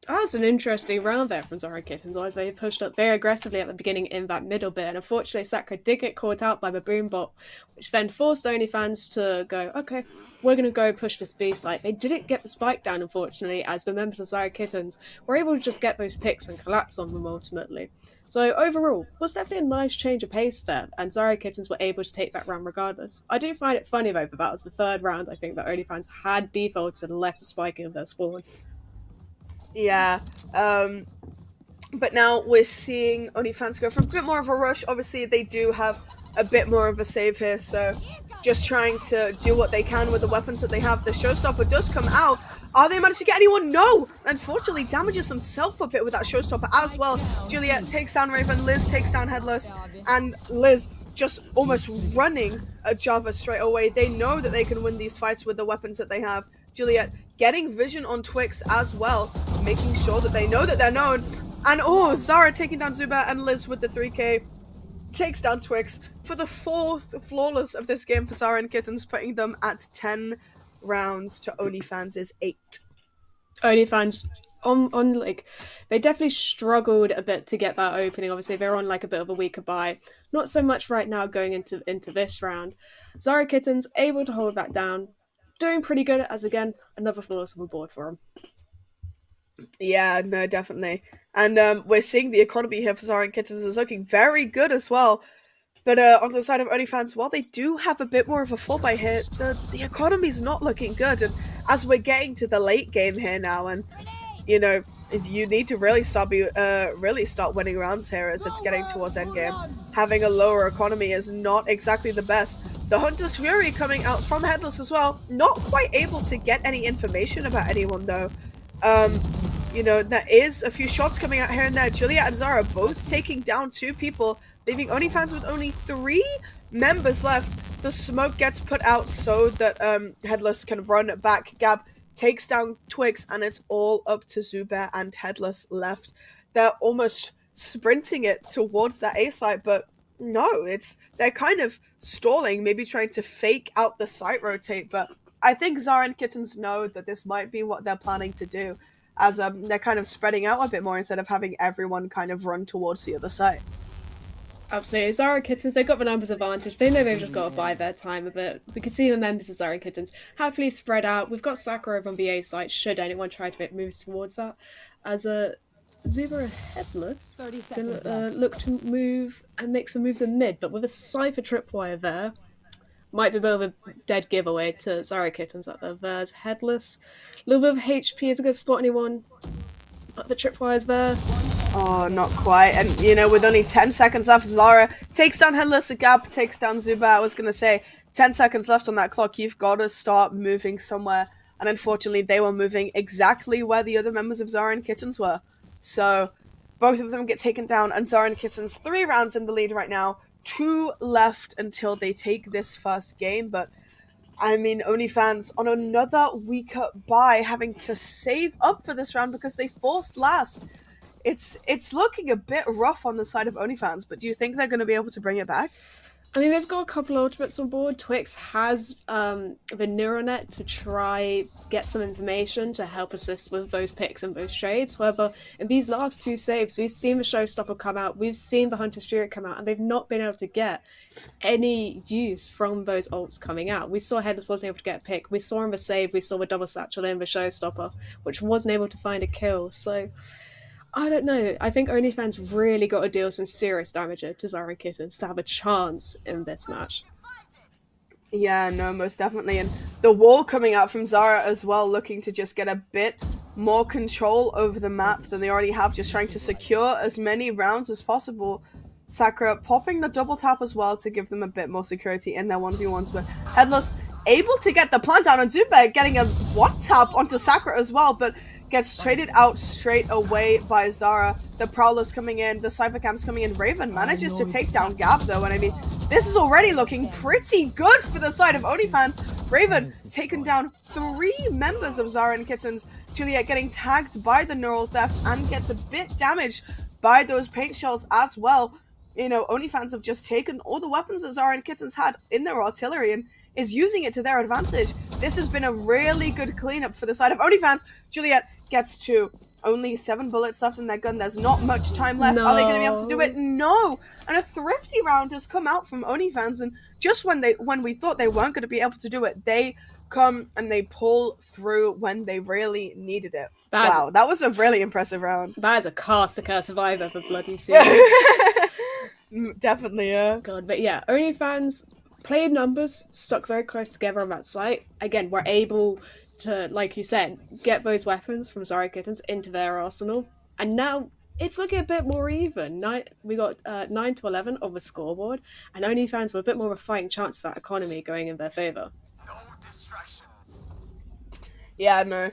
That was an interesting round there from Zara Kittens, as they pushed up very aggressively at the beginning in that middle bit. And unfortunately, Sakura did get caught out by the boom bot, which then forced OnlyFans to go, okay, we're going to go push this B site. They didn't get the spike down, unfortunately, as the members of Zara Kittens were able to just get those picks and collapse on them ultimately. So overall, was definitely a nice change of pace there, and Zara Kittens were able to take that round regardless. I do find it funny though, that was the third round I think that OnlyFans had defaulted and left the spiking of their spawn. Yeah, but now we're seeing OnlyFans go for a bit more of a rush. Obviously, they do have a bit more of a save here, so just trying to do what they can with the weapons that they have. The showstopper does come out. Are they managed to get anyone? No! Unfortunately, damages himself a bit with that showstopper as well. Juliet takes down Raven, Liz takes down Headless, and Liz just almost running at Java straight away. They know that they can win these fights with the weapons that they have. Juliet getting vision on Twix as well, making sure that they know that they're known. And Zara taking down Zuba, and Liz with the 3k takes down Twix for the 4th flawless of this game for Zara and Kittens, putting them at 10 rounds to OnlyFans' 8. OnlyFans on like, they definitely struggled a bit to get that opening. Obviously, they're on like a bit of a weaker buy. Not so much right now going into this round. Zara Kittens able to hold that down, doing pretty good, as again, another flawless on the board for them. Yeah, no, definitely. And we're seeing the economy here for Zara and Kittens is looking very good as well. But on the side of OnlyFans, while they do have a bit more of a 4x here, the economy's not looking good. And as we're getting to the late game here now, and you know, you need to really start winning rounds here as it's getting towards endgame. Having a lower economy is not exactly the best. The Hunter's Fury coming out from Headless as well, not quite able to get any information about anyone though. You know, there is a few shots coming out here and there. Juliet and Zara both taking down 2 people, leaving OnlyFans with only 3 members left. The smoke gets put out so that Headless can run back. Gab takes down Twix, and it's all up to Zubair and Headless left. They're almost sprinting it towards that A site, but no, they're kind of stalling, maybe trying to fake out the site rotate, but I think Zara and Kittens know that this might be what they're planning to do, as they're kind of spreading out a bit more instead of having everyone kind of run towards the other side. Absolutely. Zara Kittens, they've got the numbers advantage. They know they've just got to buy their time a bit. We can see the members of Zara Kittens happily spread out. We've got Sakura over on the A site, should anyone try to make moves towards that. As Zuba and Headless gonna look to move and make some moves in mid, but with a Cypher tripwire there, might be a bit of a dead giveaway to Zara Kittens up there. There's Headless. A little bit of HP isn't going to spot anyone. But the tripwire's there. Oh, not quite. And, you know, with only 10 seconds left, Zara takes down Headless, Gab takes down Zuba. I was going to say, 10 seconds left on that clock. You've got to start moving somewhere. And unfortunately, they were moving exactly where the other members of Zara and Kittens were. So, both of them get taken down. And Zara and Kittens, 3 rounds in the lead right now. 2 left until they take this first game. But I mean, OnlyFans on another weaker bye, having to save up for this round because they forced last. It's looking a bit rough on the side of OnlyFans, but do you think they're going to be able to bring it back? I mean, they've got a couple ultimates on board. Twix has the neural net to try get some information to help assist with those picks and those trades. However, in these last two saves, we've seen the Showstopper come out, we've seen the Hunter Spirit come out, and they've not been able to get any use from those ults coming out. We saw Headless wasn't able to get a pick. We saw in the save, we saw the double satchel in the Showstopper, which wasn't able to find a kill. So I don't know. I think OnlyFans really got to deal some serious damage to Zara and Kittens to have a chance in this match. Yeah, no, most definitely. And the wall coming out from Zara as well, looking to just get a bit more control over the map than they already have, just trying to secure as many rounds as possible. Sakura popping the double tap as well to give them a bit more security in their 1v1s, but Headless able to get the plant down on Zubair, getting a one tap onto Sakura as well, but gets traded out straight away by Zara. The Prowler's coming in, the Cypher Camp's coming in. Raven manages to take down Gab though, and I mean, this is already looking pretty good for the side of OnlyFans. Raven taken down 3 members of Zara and Kittens. Juliet getting tagged by the Neural Theft and gets a bit damaged by those paint shells as well. You know, OnlyFans have just taken all the weapons that Zara and Kittens had in their artillery and is using it to their advantage. This has been a really good cleanup for the side of OnlyFans. Juliet gets to only 7 bullets left in their gun. There's not much time left. No. Are they going to be able to do it? No. And a thrifty round has come out from OnlyFans, and just when we thought they weren't going to be able to do it, they come and they pull through when they really needed it. Wow, that was a really impressive round. That is a cast curse I've ever bloody seen. Definitely, yeah. God, but yeah, OnlyFans played numbers stuck very close together on that site. Again, we're able to, like you said, get those weapons from Zara Kittens into their arsenal, and now it's looking a bit more even. We got 9 to 11 on the scoreboard, and OnlyFans were a bit more of a fighting chance of that economy going in their favor. Yeah, no.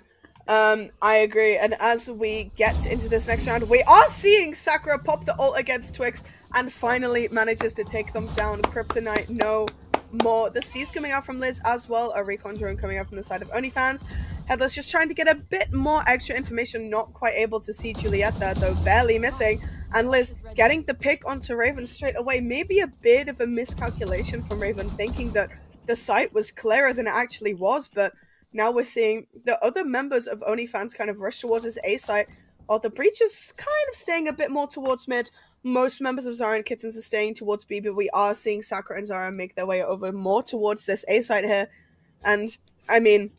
I agree. And as we get into this next round, we are seeing Sakura pop the ult against Twix and finally manages to take them down. Kryptonite, no more. The C's coming out from Liz as well. A recon drone coming out from the side of OnlyFans. Headless just trying to get a bit more extra information. Not quite able to see Juliet there, though barely missing. And Liz getting the pick onto Raven straight away. Maybe a bit of a miscalculation from Raven, thinking that the site was clearer than it actually was, but now we're seeing the other members of OnlyFans kind of rush towards this A site, while the Breach is kind of staying a bit more towards mid. Most members of Zara and Kittens are staying towards B, but we are seeing Sakura and Zara make their way over more towards this A site here. And, I mean,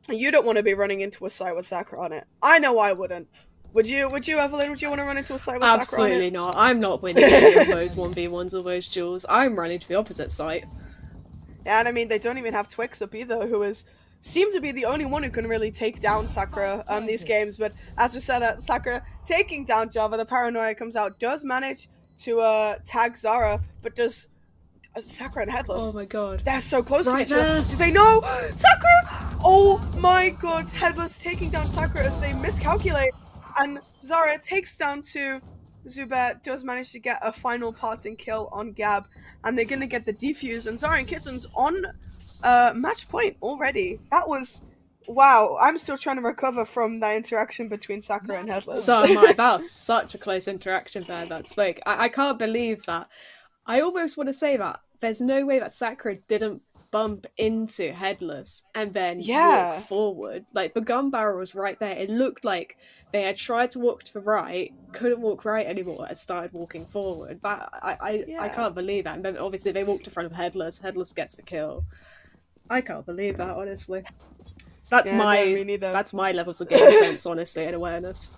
you don't want to be running into a site with Sakura on it. I know I wouldn't. Would you, Evelyn? Would you want to run into a site with Sakura on it? Absolutely not. I'm not winning any of those 1v1s or those duels. I'm running to the opposite site. Yeah, and I mean, they don't even have Twix up either, who seems to be the only one who can really take down Sakura on these games. But as we said, Sakura taking down Java, the paranoia comes out, does manage to tag Zara, but does Sakura and Headless. Oh my god. They're so close to each there. other. Do they know? Sakura! Oh my god. Headless taking down Sakura as they miscalculate. And Zara takes down to Zubair, does manage to get a final parting kill on Gab. And they're going to get the defuse. And Zara and Kittens on match point already. That was... Wow, I'm still trying to recover from that interaction between Sakura and Headless. So am I. That was such a close interaction there that spoke. I can't believe that. I almost want to say that there's no way that Sakura didn't bump into Headless and then walk forward. Like, the gun barrel was right there. It looked like they had tried to walk to the right, couldn't walk right anymore, and started walking forward. But I can't believe that. And then obviously they walked in front of Headless. Headless gets the kill. I can't believe that, honestly. That's that's my levels of game sense, honestly, and awareness.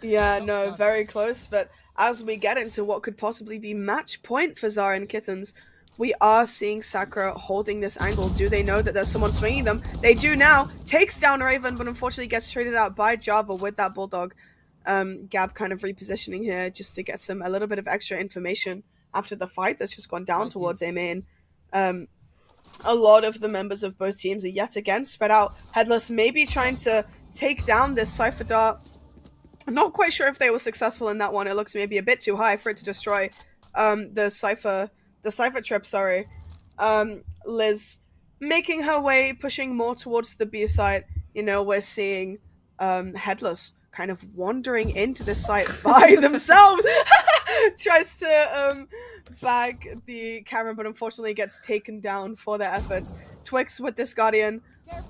Yeah, no, very close. But as we get into what could possibly be match point for Zara and Kittens, we are seeing Sakura holding this angle. Do they know that there's someone swinging them? They do now. Takes down Raven, but unfortunately gets traded out by Java with that Bulldog. Gab kind of repositioning here just to get a little bit of extra information after the fight that's just gone down towards A main. A lot of the members of both teams are yet again spread out. Headless maybe trying to take down this Cypher Dart. I'm not quite sure if they were successful in that one. It looks maybe a bit too high for it to destroy the Cypher trip, sorry. Liz making her way, pushing more towards the B site. We're seeing Headless kind of wandering into the site by themselves. Tries to bag the camera, but unfortunately gets taken down for their efforts. Twix with this Guardian,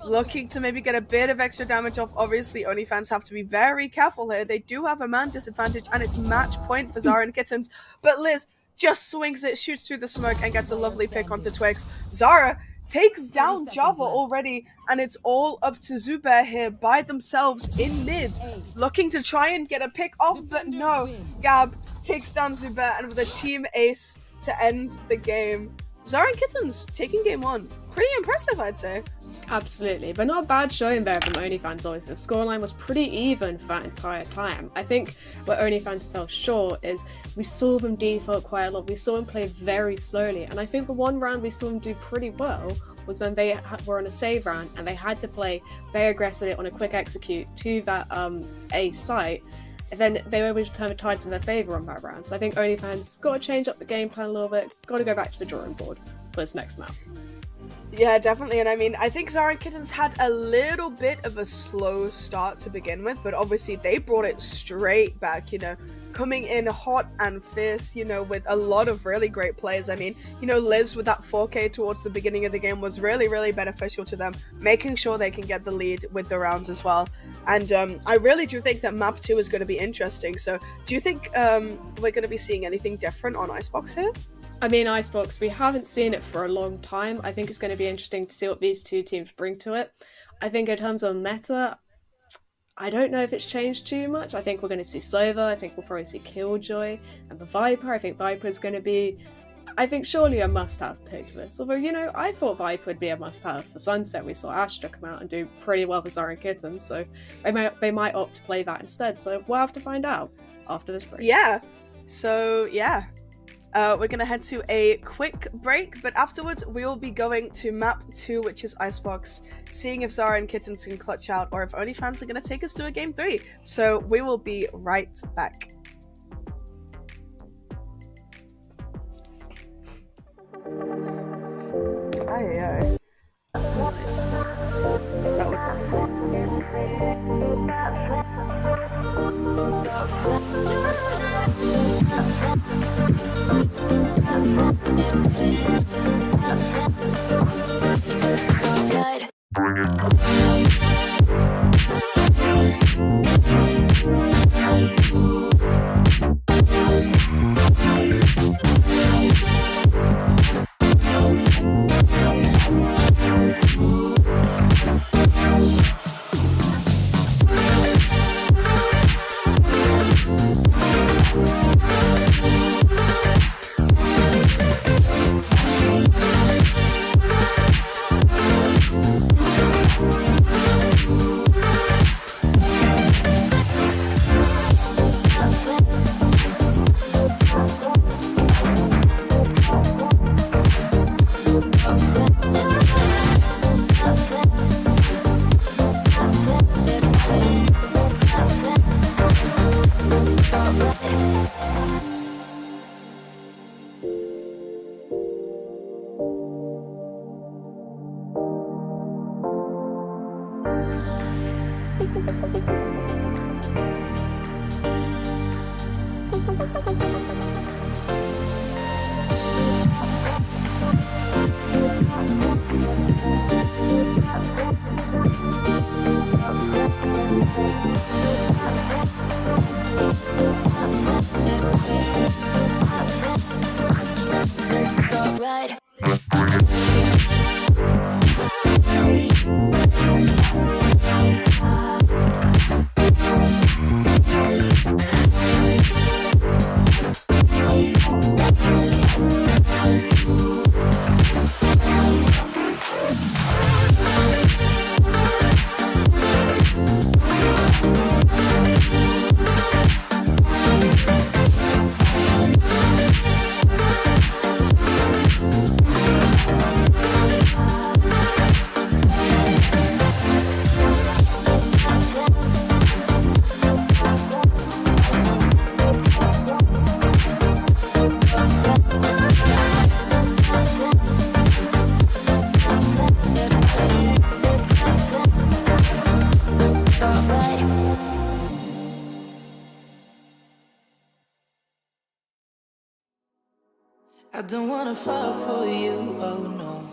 looking to maybe get a bit of extra damage off. Obviously, OnlyFans have to be very careful here. They do have a man disadvantage, and it's match point for Zara and Kittens. But Liz just swings it, shoots through the smoke, and gets a lovely pick onto Twix. Zara takes down Java already, and it's all up to Zubair here by themselves in mid, looking to try and get a pick off, but no. Gab takes down Zubair, and with a team ace to end the game. Zara and Kittens taking game one. Pretty impressive, I'd say. Absolutely, but not a bad showing there from OnlyFans. Obviously, the scoreline was pretty even for that entire time. I think where OnlyFans fell short is we saw them default quite a lot. We saw them play very slowly, and I think the one round we saw them do pretty well was when they were on a save round and they had to play very aggressively on a quick execute to that A site. And then they were able to turn the tides in their favour on that round. So I think OnlyFans got to change up the game plan a little bit, got to go back to the drawing board for this next map. Yeah, definitely. And I mean, I think Zara and Kittens had a little bit of a slow start to begin with, but obviously they brought it straight back, coming in hot and fierce, with a lot of really great plays. I mean, Liz with that 4K towards the beginning of the game was really, really beneficial to them, making sure they can get the lead with the rounds as well. And I really do think that map 2 is going to be interesting. So do you think we're going to be seeing anything different on Icebox here? I mean, Icebox, we haven't seen it for a long time. I think it's going to be interesting to see what these two teams bring to it. I think in terms of meta, I don't know if it's changed too much. I think we're going to see Sova. I think we'll probably see Killjoy and the Viper. I think Viper is going to be, surely a must-have pick for this. Although, I thought Viper would be a must-have for Sunset. We saw Astra come out and do pretty well for Zara and Kittens, so they might opt to play that instead. So we'll have to find out after this break. Yeah. So, yeah. We're going to head to a quick break, but afterwards we will be going to map 2, which is Icebox, seeing if Zara and Kittens can clutch out or if OnlyFans are going to take us to a game 3. So we will be right back. Aye. Nice. That Bring it. don't wanna fall for you, oh no.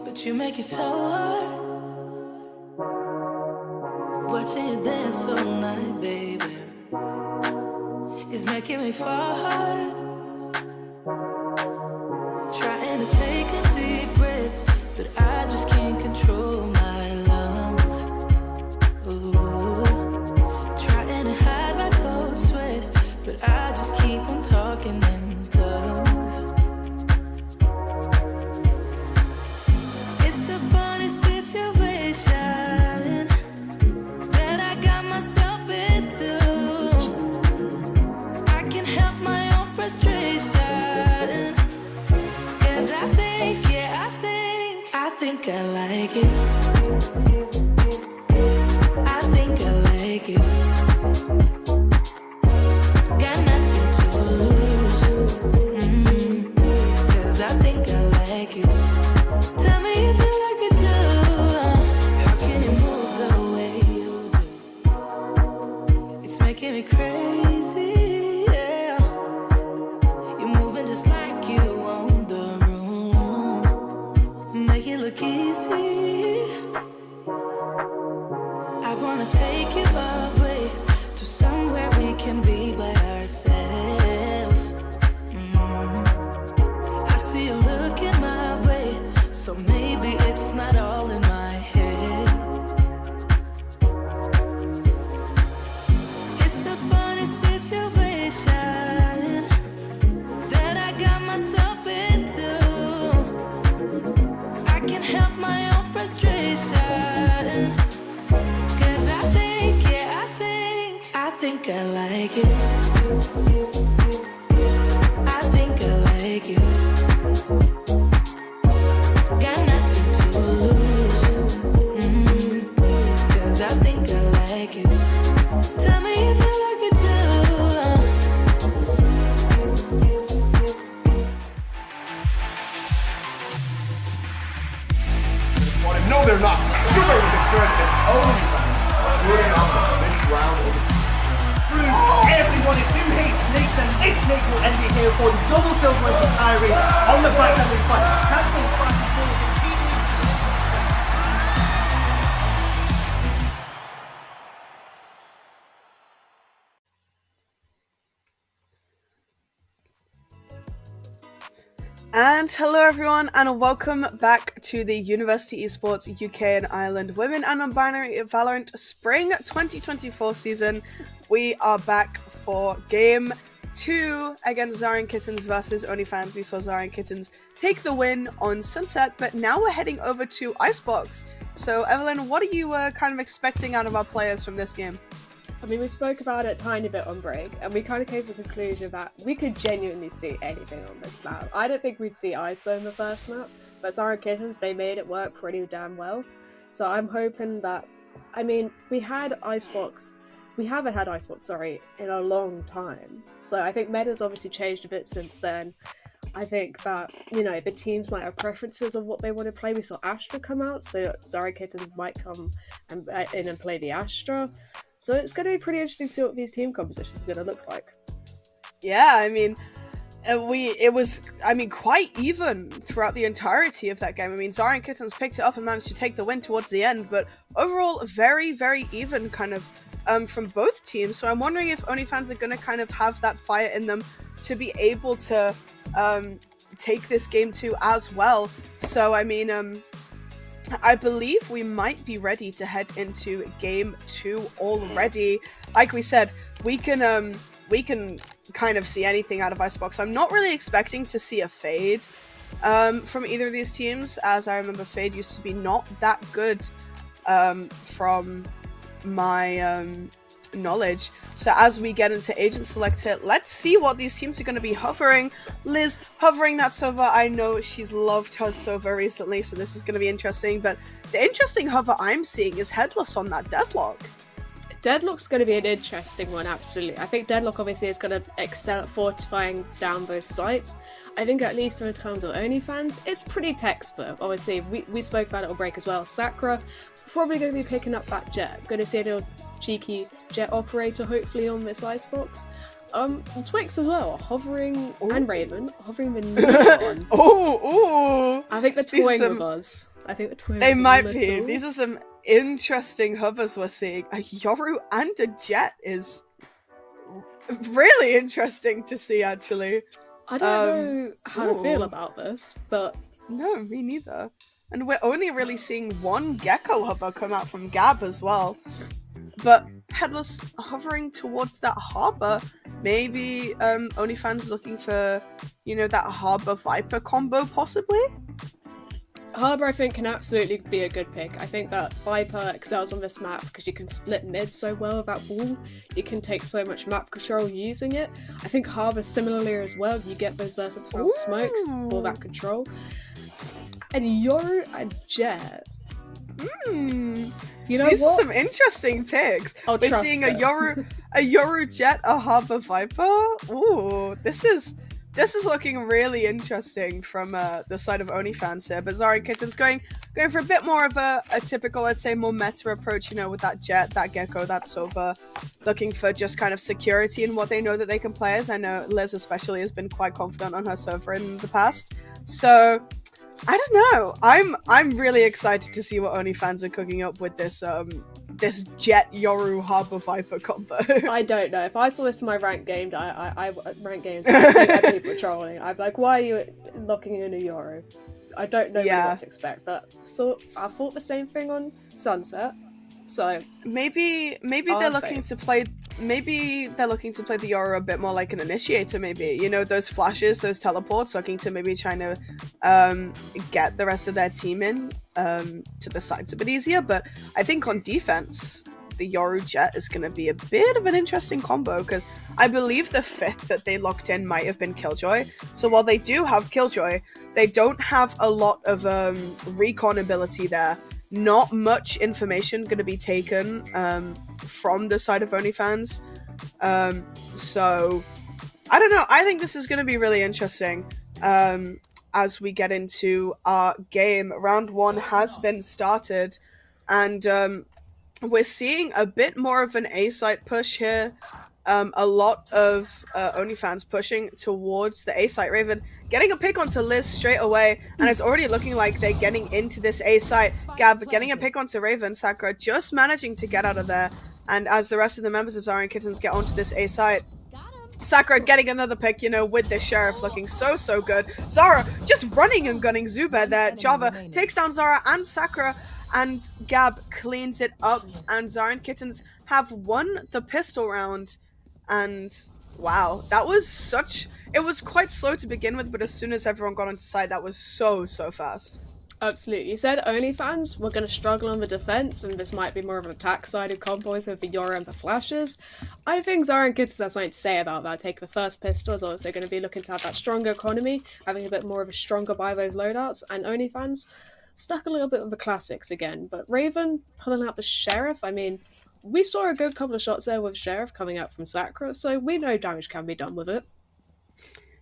But you make it so hard. Watching you dance all night, baby, is making me fall hard. Trying to take a deep breath, but I just can't control my lungs. Ooh. Trying to hide my cold sweat, but I just keep on talking in tongues. It's a funny situation that I got myself into. I can't help my own frustration, 'cause I think, yeah, I think I like it. I think I like it. Got nothing to lose. 'Cause I think I like it. Tell me if you like me too. How can you move the way you do? It's making me crazy, yeah. You're moving just like you own the room. Make it look easy. I wanna take you away to somewhere we can be by ourselves. I see you looking my way, so maybe it's not all in my head. It's a funny situation that I got myself into. I can't help my own frustration, 'cause I think, yeah, I think I like it. I think I like it. Got nothing to lose. 'Cause I think I like it. Tell me if you like me too. No, they're not. Super with the threat and OnlyFans putting on this round of everyone. If you hate snakes, then this snake will end it here for you. Double kill versus Irie on the back of this fight. Cancel fast and forward. And hello everyone, and welcome back to the University Esports UK and Ireland Women and Non-Binary VALORANT Spring 2024 season. We are back for Game 2 against Zara Kittens versus OnlyFans. We saw Zara Kittens take the win on Sunset, but now we're heading over to Icebox. So Evelyn, what are you kind of expecting out of our players from this game? I mean, we spoke about it a tiny bit on break, and we kind of came to the conclusion that we could genuinely see anything on this map. I don't think we'd see ISO in the first map, but Zara Kittens, they made it work pretty damn well. So I'm hoping that, I mean, we haven't had Icebox, in a long time. So I think meta's obviously changed a bit since then. I think that, you know, the teams might have preferences of what they want to play. We saw Astra come out, so Zara Kittens might come in and play the Astra. So it's going to be pretty interesting to see what these team compositions are going to look like. Yeah, I mean, it was quite even throughout the entirety of that game. I mean, Zara Kittens picked it up and managed to take the win towards the end, but overall, very, very even kind of from both teams. So I'm wondering if OnlyFans are going to kind of have that fire in them to be able to take this game 2 as well. So, I mean, I believe we might be ready to head into Game 2 already. Like we said, we can kind of see anything out of Icebox. I'm not really expecting to see a Fade from either of these teams, as I remember Fade used to be not that good from my knowledge. So as we get into Agent Selector, let's see what these teams are going to be hovering. Liz hovering that Sova. I know she's loved her Sova recently, so this is going to be interesting. But the interesting hover I'm seeing is Headless on that Deadlock. Deadlock's going to be an interesting one, absolutely. I think Deadlock obviously is going to excel at fortifying down both sides. I think at least in terms of OnlyFans, it's pretty textbook. Obviously, we spoke about it on break as well. Sakura probably going to be picking up that Jet. Going to see a little cheeky Jet operator hopefully on this Icebox. Twix as well, hovering, and Raven, hovering with Neon. Oh, I think they're These are toying some- with us. I think they're toying they with us a might be. little. These are some interesting hovers we're seeing. A Yoru and a Jet is really interesting to see, actually. I don't know how to feel ooh. about this, but No, me neither. And we're only really seeing one Gecko hover come out from Gab as well. But Headless hovering towards that harbor. Maybe OnlyFans looking for, that harbor Viper combo, possibly? Harbor, I think, can absolutely be a good pick. I think that Viper excels on this map because you can split mid so well with that wall. You can take so much map control using it. I think Harbor similarly as well. You get those versatile smokes for that control. And Yoru and Jet. You know These what? are some interesting picks. I'll We're trust seeing it. a Yoru Jet, a Harbor Viper. Ooh, this is looking really interesting from the side of OnlyFans here. But Zara and Kitten's going for a bit more of a typical, I'd say, more meta approach, with that Jet, that Gecko, that Sova, looking for just kind of security in what they know that they can play as. I know Liz especially has been quite confident on her server in the past. So I don't know. I'm really excited to see what OnlyFans are cooking up with this this Jet Yoru Harbor Viper combo. I don't know. If I saw this in my ranked game, I ranked games, I'd be people trolling. I'd be like, why are you locking in a Yoru? I don't know really what to expect, but I thought the same thing on Sunset. So maybe they're looking to play. Maybe they're looking to play the Yoru a bit more like an initiator. Maybe those flashes, those teleports, looking to maybe trying to get the rest of their team in to the sides a bit easier. But I think on defense, the Yoru Jet is going to be a bit of an interesting combo because I believe the 5th that they locked in might have been Killjoy. So while they do have Killjoy, they don't have a lot of recon ability there. Not much information going to be taken from the side of OnlyFans. So, I don't know. I think this is going to be really interesting as we get into our game. Round 1 has been started, and we're seeing a bit more of an A-site push here. A lot of OnlyFans pushing towards the A-site. Raven getting a pick onto Liz straight away, and it's already looking like they're getting into this A-site. Gab getting a pick onto Raven. Sakura just managing to get out of there, and as the rest of the members of Zara and Kittens get onto this A-site, Sakura getting another pick, with the Sheriff looking so good. Zara just running and gunning Zubair there. Java takes down Zara and Sakura, and Gab cleans it up, and Zara and Kittens have won the pistol round. And wow, that was it was quite slow to begin with, but as soon as everyone got onto site, that was so fast. Absolutely. You said OnlyFans were going to struggle on the defense, and this might be more of an attack side of combos with the Yoru and the flashes. I think Zara and Kids has something to say about that. Take the first pistol is also going to be looking to have that stronger economy, having a bit more of a stronger buy those loadouts, and OnlyFans stuck a little bit with the classics again. But Raven pulling out the Sheriff, I mean, we saw a good couple of shots there with Sheriff coming out from Sakura, so we know damage can be done with it.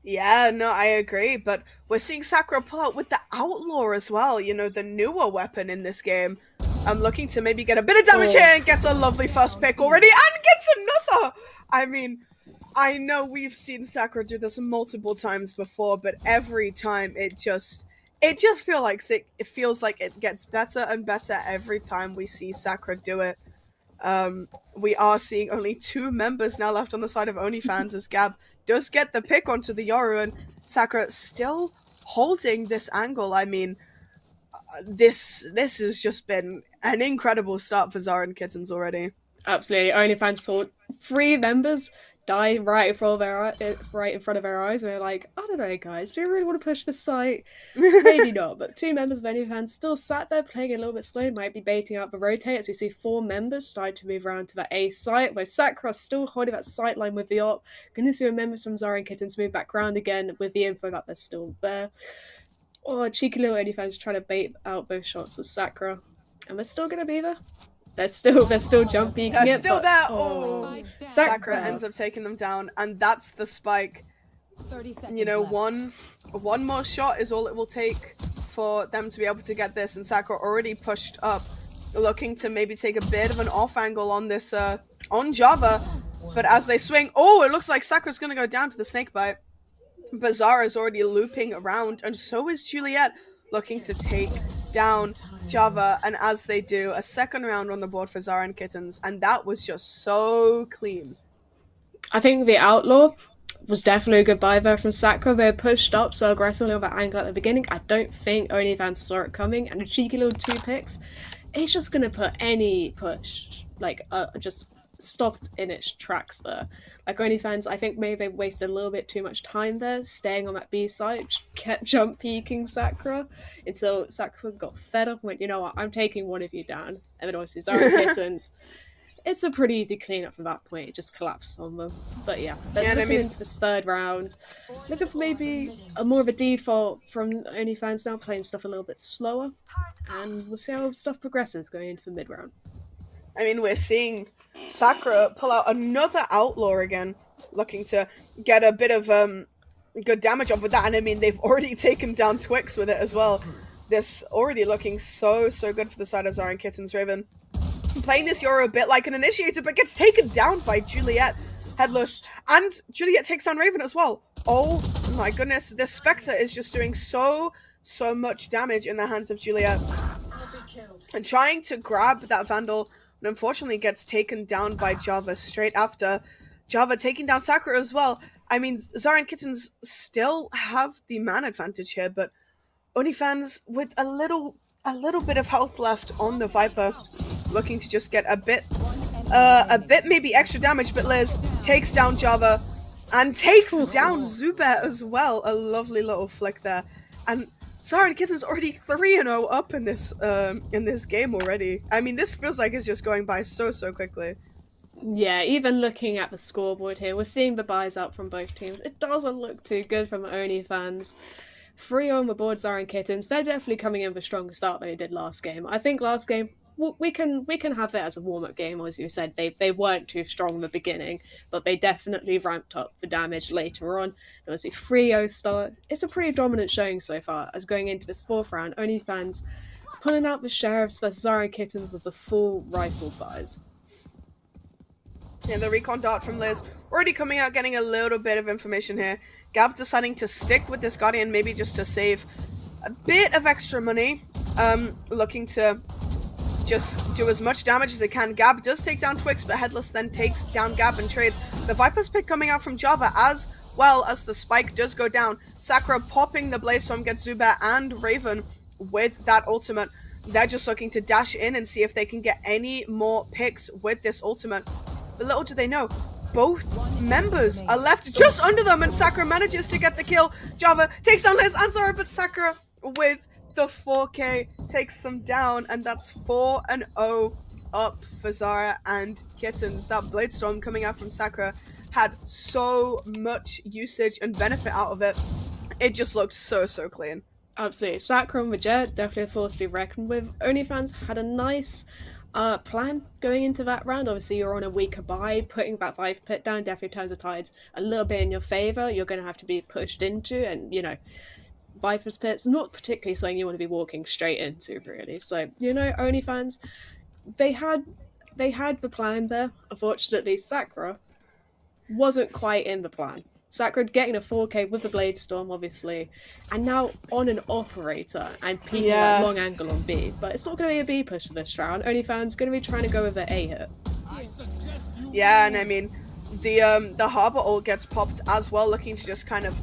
Yeah, no, I agree, but we're seeing Sakura pull out with the Outlaw as well, the newer weapon in this game. I'm looking to maybe get a bit of damage here, and gets a lovely first pick already, and gets another! I mean, I know we've seen Sakura do this multiple times before, but every time it just feels like it gets better and better every time we see Sakura do it. We are seeing only 2 members now left on the side of OnlyFans as Gab does get the pick onto the Yoru, and Sakura still holding this angle. I mean, this has just been an incredible start for Zara and Kittens already. Absolutely. OnlyFans saw 3 members die right in front of their eyes, and they're like, I don't know, guys, do you really want to push this site? Maybe not, but 2 members of OnlyFans still sat there playing a little bit slow, might be baiting out the rotate as we see 4 members start to move around to that A site, where Sakura's still holding that sight line with the op. Gonna see members from Zara and Kittens move back around again with the info that they're still there. Oh, cheeky little OnlyFans trying to bait out both shots with Sakura, and they're still gonna be there. They're still jump peeking it. They're still but, there. Oh, Sakura ends up taking them down, and that's the spike. 30 seconds One more shot is all it will take for them to be able to get this, and Sakura already pushed up, looking to maybe take a bit of an off angle on this on Java. But as they swing, oh, it looks like Sakura's gonna go down to the snake bite. But Zara's already looping around, and so is Juliet, looking to take down Java. And as they do, a second round on the board for Zara and Kittens, and that was just so clean. I think the Outlaw was definitely a good buy there from Sakura. They pushed up so aggressively on that angle at the beginning. I don't think OnlyFans saw it coming, and a cheeky little 2 picks. It's just going to put any push, like, just stopped in its tracks there. Like, OnlyFans, I think maybe they wasted a little bit too much time there, staying on that B side, kept jump peeking Sakura until Sakura got fed up and went, you know what, I'm taking one of you down. And then obviously Zara Kittens. It's a pretty easy cleanup from that point. It just collapsed on them. But yeah, then looking into this third round, looking for maybe more of a default from OnlyFans now, playing stuff a little bit slower. And we'll see how stuff progresses going into the mid round. I mean, we're seeing Sakura pull out another Outlaw again, looking to get a bit of good damage off with that. And I mean, they've already taken down Twix with it as well. This already looking so good for the side of Zara and Kittens. Raven playing this Yoru a bit like an initiator, but gets taken down by Juliet Headless. And Juliet takes down Raven as well. Oh my goodness, this Spectre is just doing so much damage in the hands of Juliet. And trying to grab that Vandal, and unfortunately gets taken down by Java straight after. Java taking down Sakura as well. I mean, Zara and Kittens still have the man advantage here, but OnlyFans with a little bit of health left on the Viper, looking to just get a bit maybe extra damage, but Liz takes down Java and takes down Zubat as well. A lovely little flick there. And Zara and Kittens already 3-0 up in this game already. I mean, this feels like it's just going by so quickly. Yeah, even looking at the scoreboard here, we're seeing the buys out from both teams. It doesn't look too good from OnlyFans. 3 on the board, Zara and Kittens. They're definitely coming in with a stronger start than they did last game. I think last game, we can have it as a warm-up game. As you said, they weren't too strong in the beginning, but they definitely ramped up the damage later on. It was a 3-0 start. It's a pretty dominant showing so far, as going into this fourth round, OnlyFans pulling out the Sheriffs versus Zara and Kittens with the full rifle buys. Yeah, the recon dart from Liz already coming out, getting a little bit of information here. Gab deciding to stick with this Guardian, maybe just to save a bit of extra money. Looking to just do as much damage as they can. Gab does take down Twix, but Headless then takes down Gab and trades. The Viper's pick coming out from Java, as well as the spike does go down. Sakura popping the Blaze Storm, gets Zubat and Raven with that ultimate. They're just looking to dash in and see if they can get any more picks with this ultimate. But little do they know, both members are left just under them, and Sakura manages to get the kill. Java takes down Liz and Zara, but Sakura with the 4K takes them down, and that's 4-0 up for Zara and Kittens. That Blade Storm coming out from Sakura had so much usage and benefit out of it. It just looked so clean. Absolutely. Sakura and the Jet, definitely a force to be reckoned with. OnlyFans had a nice plan going into that round. Obviously, you're on a weaker buy. Putting that Viper pit down definitely turns the tides a little bit in your favor. You're going to have to be pushed into, and, you know, Viper's pit's not particularly something you want to be walking straight into, really. So, you know, OnlyFans, they had the plan there. Unfortunately, Sakura wasn't quite in the plan. Sakura getting a 4K with the Blade Storm, obviously, and now on an operator and peeking that long angle on B. But it's not going to be a B push for this round. OnlyFans going to be trying to go with the A hit. Yeah, and I mean, the Harbor ult gets popped as well, looking to just kind of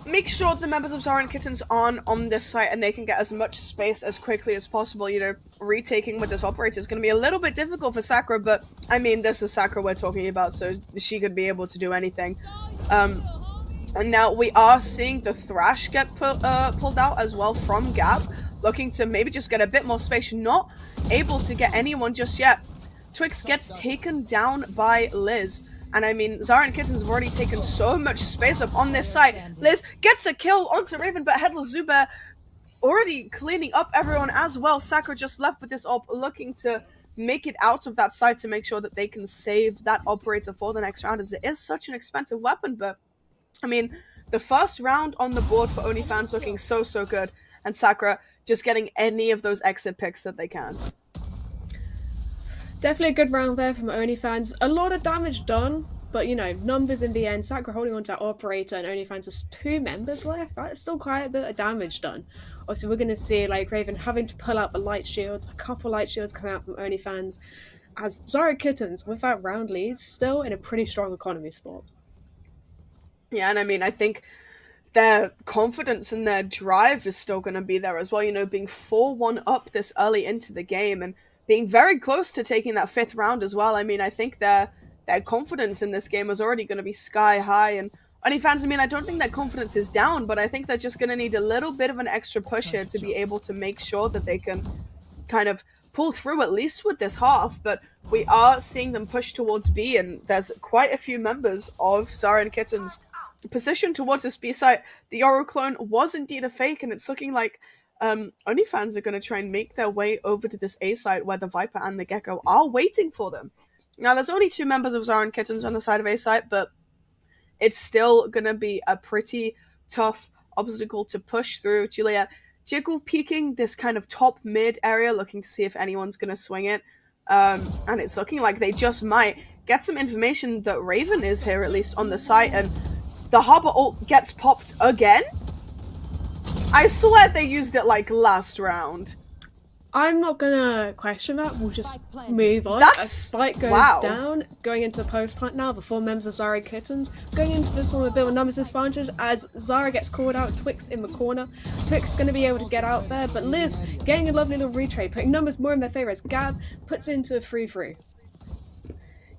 make sure the members of Zara and Kittens aren't on this site and they can get as much space as quickly as possible. You know, retaking with this operator is going to be a little bit difficult for Sakura, but I mean, this is Sakura we're talking about, so she could be able to do anything. And now we are seeing the Thrash get pulled out as well from Gab, looking to maybe just get a bit more space. Not able to get anyone just yet. Twix gets taken down by Liz. And I mean, Zara and Kittens have already taken so much space up on this side. Liz gets a kill onto Raven, but Headless Zubat already cleaning up everyone as well. Sakura just left with this op, looking to make it out of that side to make sure that they can save that operator for the next round, as it is such an expensive weapon. But I mean, the first round on the board for OnlyFans looking so good, and Sakura just getting any of those exit picks that they can. Definitely a good round there from OnlyFans. A lot of damage done, But, you know, numbers in the end, Sakura holding on to that operator and OnlyFans has 2 members left. That's still quite a bit of damage done. Obviously, we're going to see, like, Raven having to pull out the light shields, a couple light shields coming out from OnlyFans, as Zara Kittens, with that round lead, still in a pretty strong economy spot. Yeah, and I mean, I think their confidence and their drive is still going to be there as well, you know, being 4-1 up this early into the game and being very close to taking that 5th round as well. I mean, I think their confidence in this game is already going to be sky high, and OnlyFans, I mean, I don't think their confidence is down, but I think they're just going to need a little bit of an extra push here to be able to make sure that they can kind of pull through at least with this half. But we are seeing them push towards B, and there's quite a few members of Zara and Kittens positioned towards this B site. The Yoru clone was indeed a fake, and it's looking like OnlyFans are going to try and make their way over to this A site where the Viper and the Gecko are waiting for them. Now, there's only 2 members of Zara and Kittens on the side of A site, but it's still going to be a pretty tough obstacle to push through. Julia Jiggle peeking this kind of top mid area, looking to see if anyone's going to swing it. And it's looking like they just might get some information that Raven is here, at least on the site, and the Harbor ult gets popped again? I swear they used it like last round. I'm not gonna question that, we'll just move on. That's... A spike goes down, going into post plant now, the 4 members of Zara Kittens, going into this one with a bit of numbers advantage as Zara gets called out, Twix in the corner. Twix gonna be able to get out there, but Liz getting a lovely little retrade, putting numbers more in their favour as Gab puts it into a 3-3.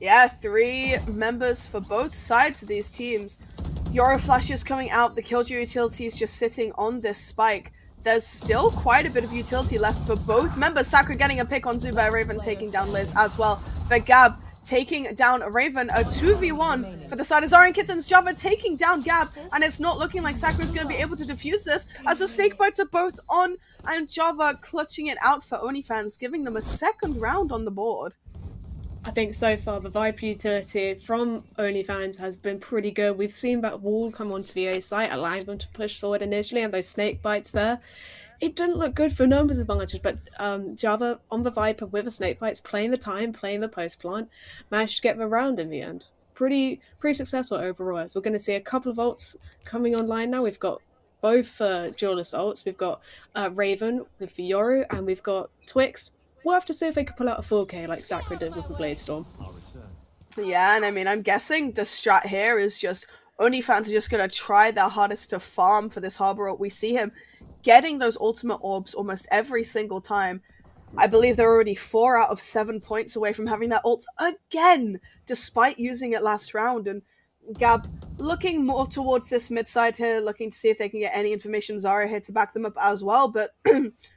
Yeah, 3 members for both sides of these teams. Yoru flashes coming out, the Killjoy utility is just sitting on this spike. There's still quite a bit of utility left for both members. Sakura getting a pick on Zuba, Raven taking down Liz as well. But Gab taking down Raven, a 2v1 for the side of Zara and Kittens. Java taking down Gab, and it's not looking like Sakura's going to be able to defuse this as the snake bites are both on, and Java clutching it out for OnlyFans, giving them a 2nd round on the board. I think so far the Viper utility from OnlyFans has been pretty good. We've seen that wall come onto the A site, allowing them to push forward initially, and those snake bites there. It didn't look good for numbers advantage, but Java on the Viper with the snake bites, playing the time, playing the post plant, managed to get the round in the end. Pretty successful overall, as we're going to see a couple of ults coming online now. We've got both duelist ults. We've got Raven with the Yoru, and we've got Twix. We'll have to see if they can pull out a 4K like Sakura did with the Blade Storm. Yeah, and I mean, I'm guessing the strat here is just OnlyFans are just going to try their hardest to farm for this Harbor ult. We see him getting those ultimate orbs almost every single time. I believe they're already 4 out of 7 points away from having that ult again, despite using it last round. And Gab looking more towards this mid side here, looking to see if they can get any information. Zara here to back them up as well, but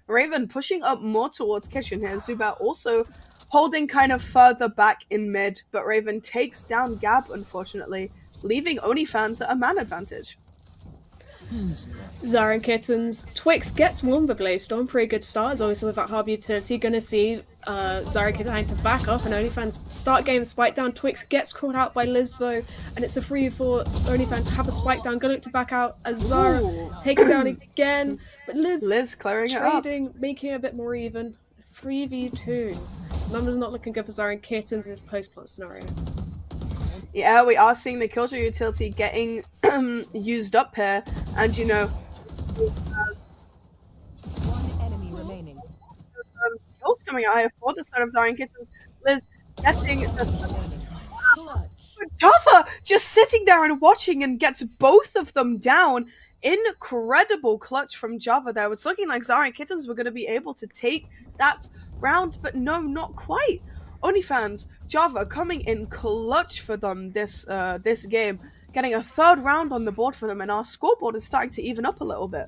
Raven pushing up more towards Kitchen here. Zubat also holding kind of further back in mid, but Raven takes down Gab, unfortunately, leaving OnlyFans at a man advantage. Zara and Kittens. Twix gets one with Blaze Storm. Pretty good start, as always with that Harbor utility. Gonna see Zara and Kittens having to back up, and OnlyFans start game spike down. Twix gets caught out by Liz though, and it's a 3-4. OnlyFans have a spike down. Gonna look to back out as Zara taken down again. But Liz clearing trading, it up, making it a bit more even. 3v2. Numbers not looking good for Zara and Kittens in this post-plant scenario. Yeah, we are seeing the Killjoy utility getting used up here, and you know, One enemy remaining. kills coming out here for the side of Zara and Kittens. Liz getting Java just sitting there and watching and gets both of them down. Incredible clutch from Java there. It's looking like Zara and Kittens were going to be able to take that round, but no, not quite. OnlyFans, Java coming in clutch for them this game, getting a 3rd round on the board for them, and our scoreboard is starting to even up a little bit.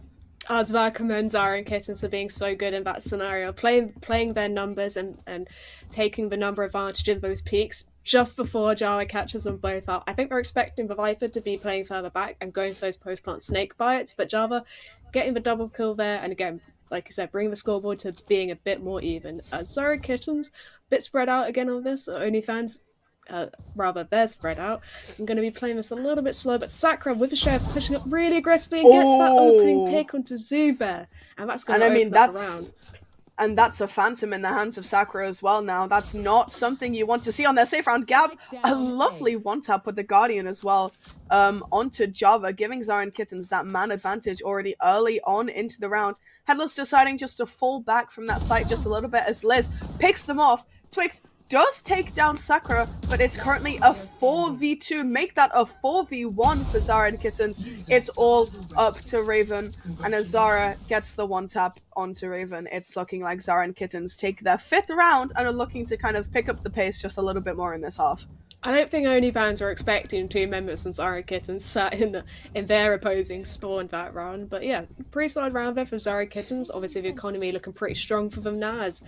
As I commend Zara and Kittens for being so good in that scenario, playing their numbers and taking the number advantage in those peaks just before Java catches them both up. I think they're expecting the Viper to be playing further back and going for those post-plant snake bites, but Java getting the double kill there, and again, like I said, bringing the scoreboard to being a bit more even. Zara and Kittens, bit spread out again on this. OnlyFans, rather, they're spread out. I'm going to be playing this a little bit slow, but Sakura with the share pushing up really aggressively and gets that opening pick onto Zubair, and that's going to open up the round. And that's a Phantom in the hands of Sakura as well now. That's not something you want to see on their safe round. Gab, a lovely one-tap with the Guardian as well onto Java, giving Zara and Kittens that man advantage already early on into the round. Headless deciding just to fall back from that site just a little bit as Liz picks them off. Twix does take down Sakura, but it's currently a 4v2. Make that a 4v1 for Zara and Kittens. It's all up to Raven, and as Zara gets the one tap onto Raven, it's looking like Zara and Kittens take their 5th round and are looking to kind of pick up the pace just a little bit more in this half. I don't think only fans were expecting 2 members from Zara Kittens sat in their opposing spawn that round. But yeah, pretty solid round there for Zara Kittens. Obviously the economy looking pretty strong for them now, as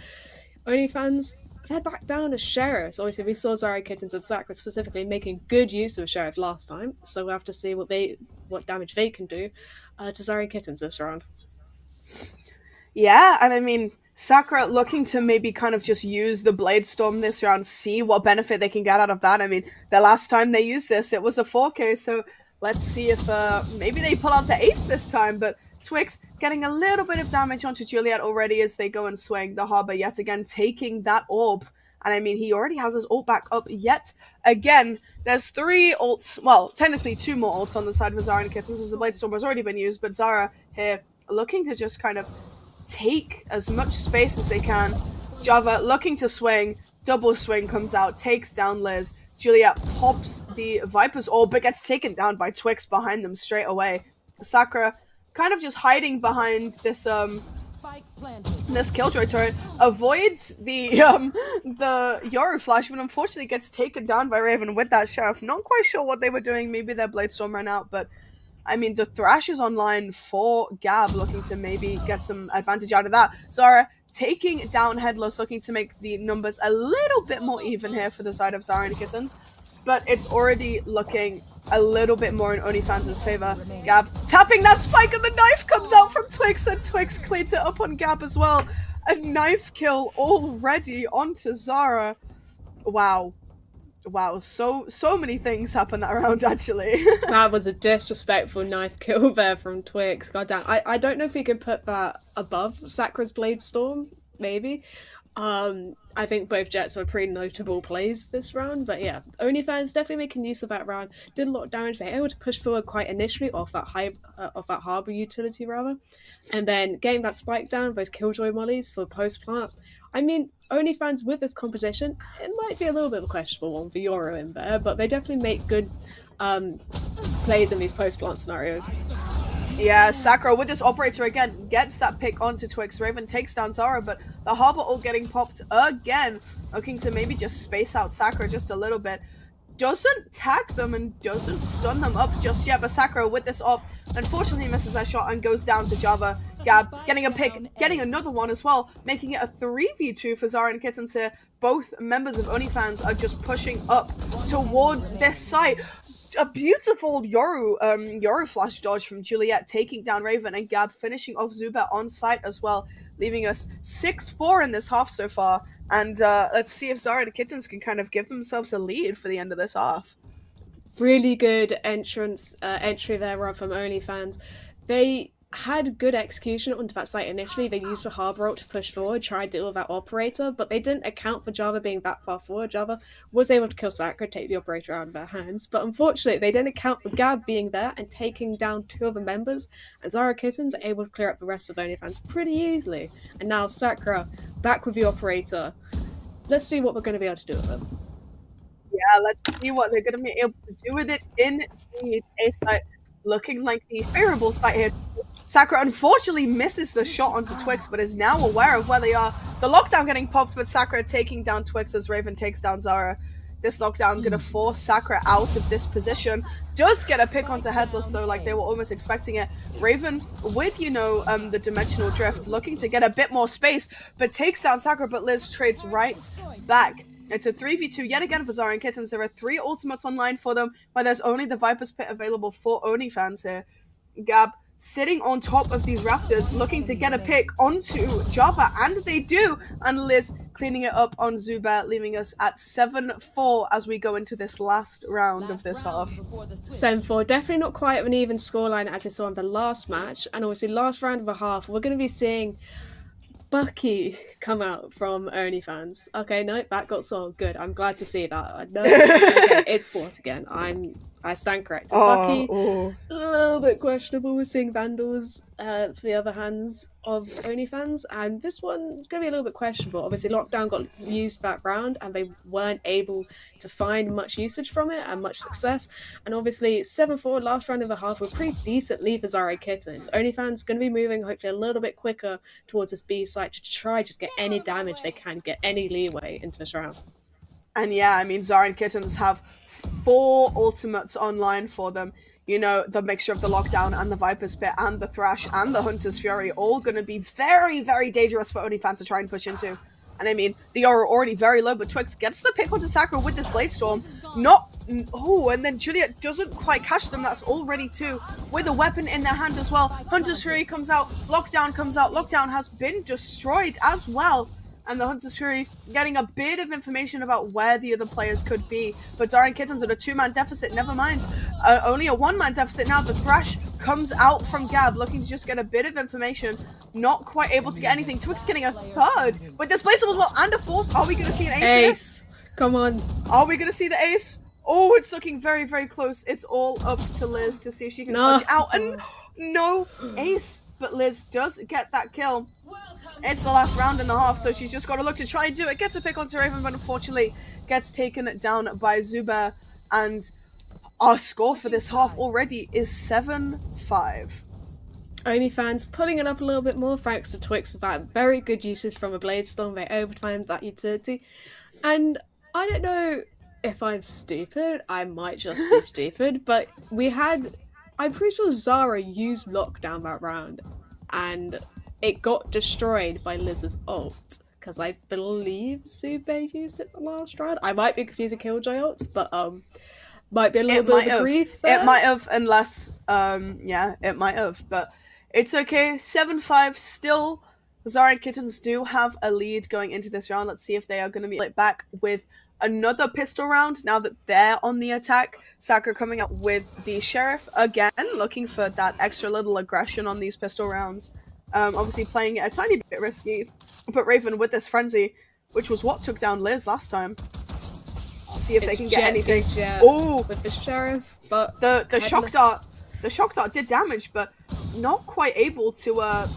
only fans, they're back down as Sheriffs. Obviously we saw Zara Kittens and Sakura specifically making good use of Sheriff last time, so we'll have to see what damage they can do to Zara Kittens this round. Yeah, and I mean, Sakura looking to maybe kind of just use the Blade Storm this round, see what benefit they can get out of that. I mean, the last time they used this, it was a 4K, so let's see if maybe they pull out the ace this time. But Twix getting a little bit of damage onto Juliet already as they go and swing. The Harbor yet again taking that orb. And I mean, he already has his ult back up yet again. There's 3 ults, well, technically 2 more ults on the side of Zara and Kittens as the Blade Storm has already been used. But Zara here looking to just kind of take as much space as they can. Java looking to swing, double swing comes out, takes down Liz. Juliet pops the Viper's orb, but gets taken down by Twix behind them straight away. Sakura kind of just hiding behind this this Killjoy turret, avoids the Yoru flash, but unfortunately gets taken down by Raven with that Sheriff. Not quite sure what they were doing, maybe their Blade Storm ran out, but I mean, the Thrash is online for Gab, looking to maybe get some advantage out of that. Zara taking down Headless, looking to make the numbers a little bit more even here for the side of Zara and Kittens. But it's already looking a little bit more in OnlyFans' favor. Gab tapping that spike and the knife comes out from Twix, and Twix cleans it up on Gab as well. A knife kill already onto Zara. Wow. Wow, so many things happened that round, actually. That was a disrespectful knife kill there from Twix. God damn. I don't know if we can put that above Sakura's Blade Storm, maybe. I think both Jets were pretty notable plays this round, but yeah, OnlyFans definitely making use of that round. Did a lot of damage. They were able to push forward quite initially off that Harbor utility rather, and then getting that spike down, those Killjoy mollies for post plant. I mean, OnlyFans with this composition, it might be a little bit of a questionable one for Yoru in there, but they definitely make good plays in these post plant scenarios. Yeah, Sakura with this operator again gets that pick onto Twix. Raven takes down Zara, but the Harbor ult getting popped again, looking to maybe just space out Sakura just a little bit. Doesn't tag them and doesn't stun them up just yet, but Sakura with this op unfortunately misses that shot and goes down to Java. Gab getting a pick, getting another one as well, making it a 3v2 for Zara and Kittens here. Both members of OnlyFans are just pushing up towards this site. A beautiful Yoru flash dodge from Juliet, taking down Raven, and Gab finishing off Zubat on site as well, leaving us 6-4 in this half so far. And let's see if Zara and Kittens can kind of give themselves a lead for the end of this half. Really good entry there from OnlyFans. They had good execution onto that site initially. They used the Harbor ult to push forward, try to deal with that operator, but they didn't account for Java being that far forward. Java was able to kill Sakura, take the operator out of their hands, but unfortunately they didn't account for Gab being there and taking down 2 other members, and Zara Kittens are able to clear up the rest of OnlyFans pretty easily. And now Sakura back with the operator. Let's see what we're going to be able to do with it. Yeah, let's see what they're going to be able to do with it. Indeed, a site looking like the favorable site here. Sakura unfortunately misses the shot onto Twix, but is now aware of where they are. The lockdown getting popped, but Sakura taking down Twix as Raven takes down Zara. This lockdown going to force Sakura out of this position. Does get a pick onto Headless, though, like they were almost expecting it. Raven with, the dimensional drift, looking to get a bit more space, but takes down Sakura, but Liz trades right back. It's a 3v2 yet again for Zara and Kittens. There are 3 ultimates online for them, but there's only the Viper's Pit available for OnlyFans here. Gab sitting on top of these rafters, looking to get a pick onto Java, and they do, and Liz cleaning it up on Zubat, leaving us at 7-4 as we go into this last round of this half. 7-4, definitely not quite an even scoreline as we saw in the last match, and obviously last round of a half, we're going to be seeing Bucky come out from OnlyFans. Okay, no, that got sold. Good. I'm glad to see that. No, it's bought again. I stand corrected. Bucky, Oh, a little bit questionable. We're seeing Vandals for the other hands of OnlyFans, and this one's going to be a little bit questionable. Obviously, Lockdown got used that round, and they weren't able to find much usage from it and much success. And obviously, 7-4 last round of the half were pretty decent lead for Zarya Kittens. OnlyFans going to be moving hopefully a little bit quicker towards this B site to try just get any damage they can, get any leeway into this round. and yeah, I mean, Zarya Kittens have 4 ultimates online for them. You know, the mixture of the Lockdown and the Viper Spit and the Thrash and the Hunter's Fury, all going to be very, very dangerous for OnlyFans to try and push into. And I mean, they are already very low, but Twix gets the pick onto Sakura with this Blade Storm. And then Juliet doesn't quite catch them. That's already 2 with a weapon in their hand as well. Hunter's Fury comes out, Lockdown comes out. Lockdown has been destroyed as well. And the Hunter's Fury getting a bit of information about where the other players could be. But Zarya Kittens at a 2-man deficit, never mind. Only a 1-man deficit now. The Thrash comes out from Gab, looking to just get a bit of information. Not quite able to get anything. Twix getting a 3rd. With this Blaze as well, and a 4th. Are we going to see an ace here? Come on. Are we going to see the ace? Oh, it's looking very, very close. It's all up to Liz to see if she can push it out. And no ace. But Liz does get that kill. It's the last round and a half, so she's just got to look to try and do it. Gets a pick onto Raven, but unfortunately gets taken down by Zubair. And our score for this half already is 7-5. OnlyFans pulling it up a little bit more thanks to Twix with that very good usage from a Blade Storm. They overtimed that utility. And I don't know if I'm stupid. I might just be stupid. But I'm pretty sure Zara used Lockdown that round. And it got destroyed by Liz's ult. Because I believe Zubair used it the last round. I might be confusing Killjoy ults, but might be a little bit of a grief there. It might have, unless, it might have. But it's okay. 7-5 still. Zarya Kittens do have a lead going into this round. Let's see if they are going to be back with another pistol round now that they're on the attack. Sakura coming up with the Sheriff again, looking for that extra little aggression on these pistol rounds. Obviously playing it a tiny bit risky, but Raven with this Frenzy, which was what took down Liz last time. See if they can get anything. Oh, with the Sheriff, but the shock dart did damage, but not quite able to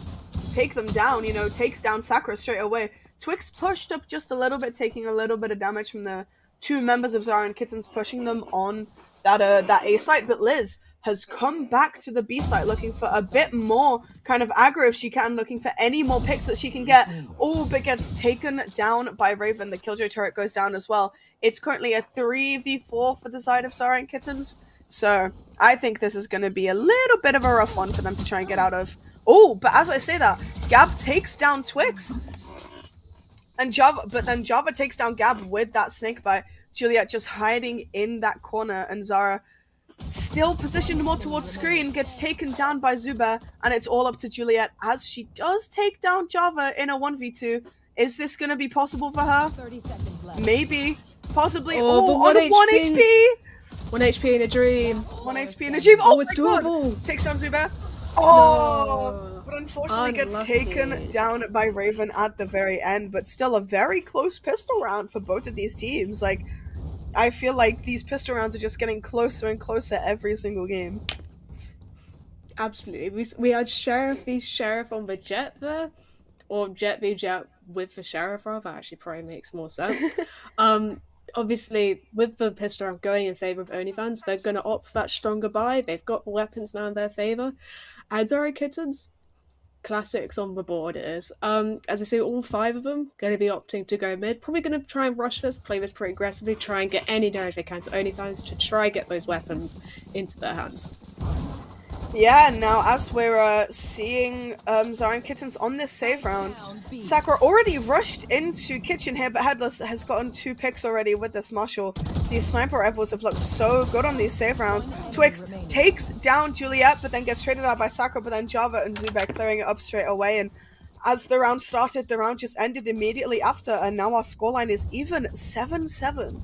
take them down. You know, takes down Sakura straight away. Twix pushed up just a little bit, taking a little bit of damage from the 2 members of Zarya Kittens, pushing them on that A site, but Liz has come back to the B site looking for a bit more kind of aggro if she can, looking for any more picks that she can get. Oh, but gets taken down by Raven. The Killjoy turret goes down as well. It's currently a 3v4 for the side of Zarya Kittens. So I think this is going to be a little bit of a rough one for them to try and get out of. Oh, but as I say that, Gab takes down Twix. And then Java takes down Gab with that snakebite. Juliet just hiding in that corner, and Zara still positioned more towards screen, gets taken down by Zubair, and it's all up to Juliet as she does take down Java in a 1v2. Is this going to be possible for her? 30 seconds left. Maybe. Possibly. Oh, on a 1 HP! 1 HP in a dream. 1 HP in a dream. Oh, it's my God. doable. Takes down Zubair. Oh! No. But unfortunately gets Unlucky. taken down by Raven at the very end, but still a very close pistol round for both of these teams. Like, I feel like these pistol rounds are just getting closer and closer every single game. Absolutely. We had Sheriff v Sheriff on the Jet there, or Jet v Jet with the Sheriff rather. Actually probably makes more sense. Obviously, with the pistol round going in favour of OnlyFans, they're going to opt for that stronger buy. They've got the weapons now in their favour. And Zarya Kittens, classics on the board it is. As I say, all 5 of them going to be opting to go mid. Probably going to try and rush this, play this pretty aggressively, try and get any damage they can to OnlyFans to try and get those weapons into their hands. Yeah, now as we're seeing Zarya Kittens on this save round, Sakura already rushed into Kitchen here, but Headless has gotten 2 picks already with this Marshall. These sniper rifles have looked so good on these save rounds. Twix takes down Juliet, but then gets traded out by Sakura, but then Java and Zubair clearing it up straight away. And as the round started, the round just ended immediately after, and now our scoreline is even 7-7.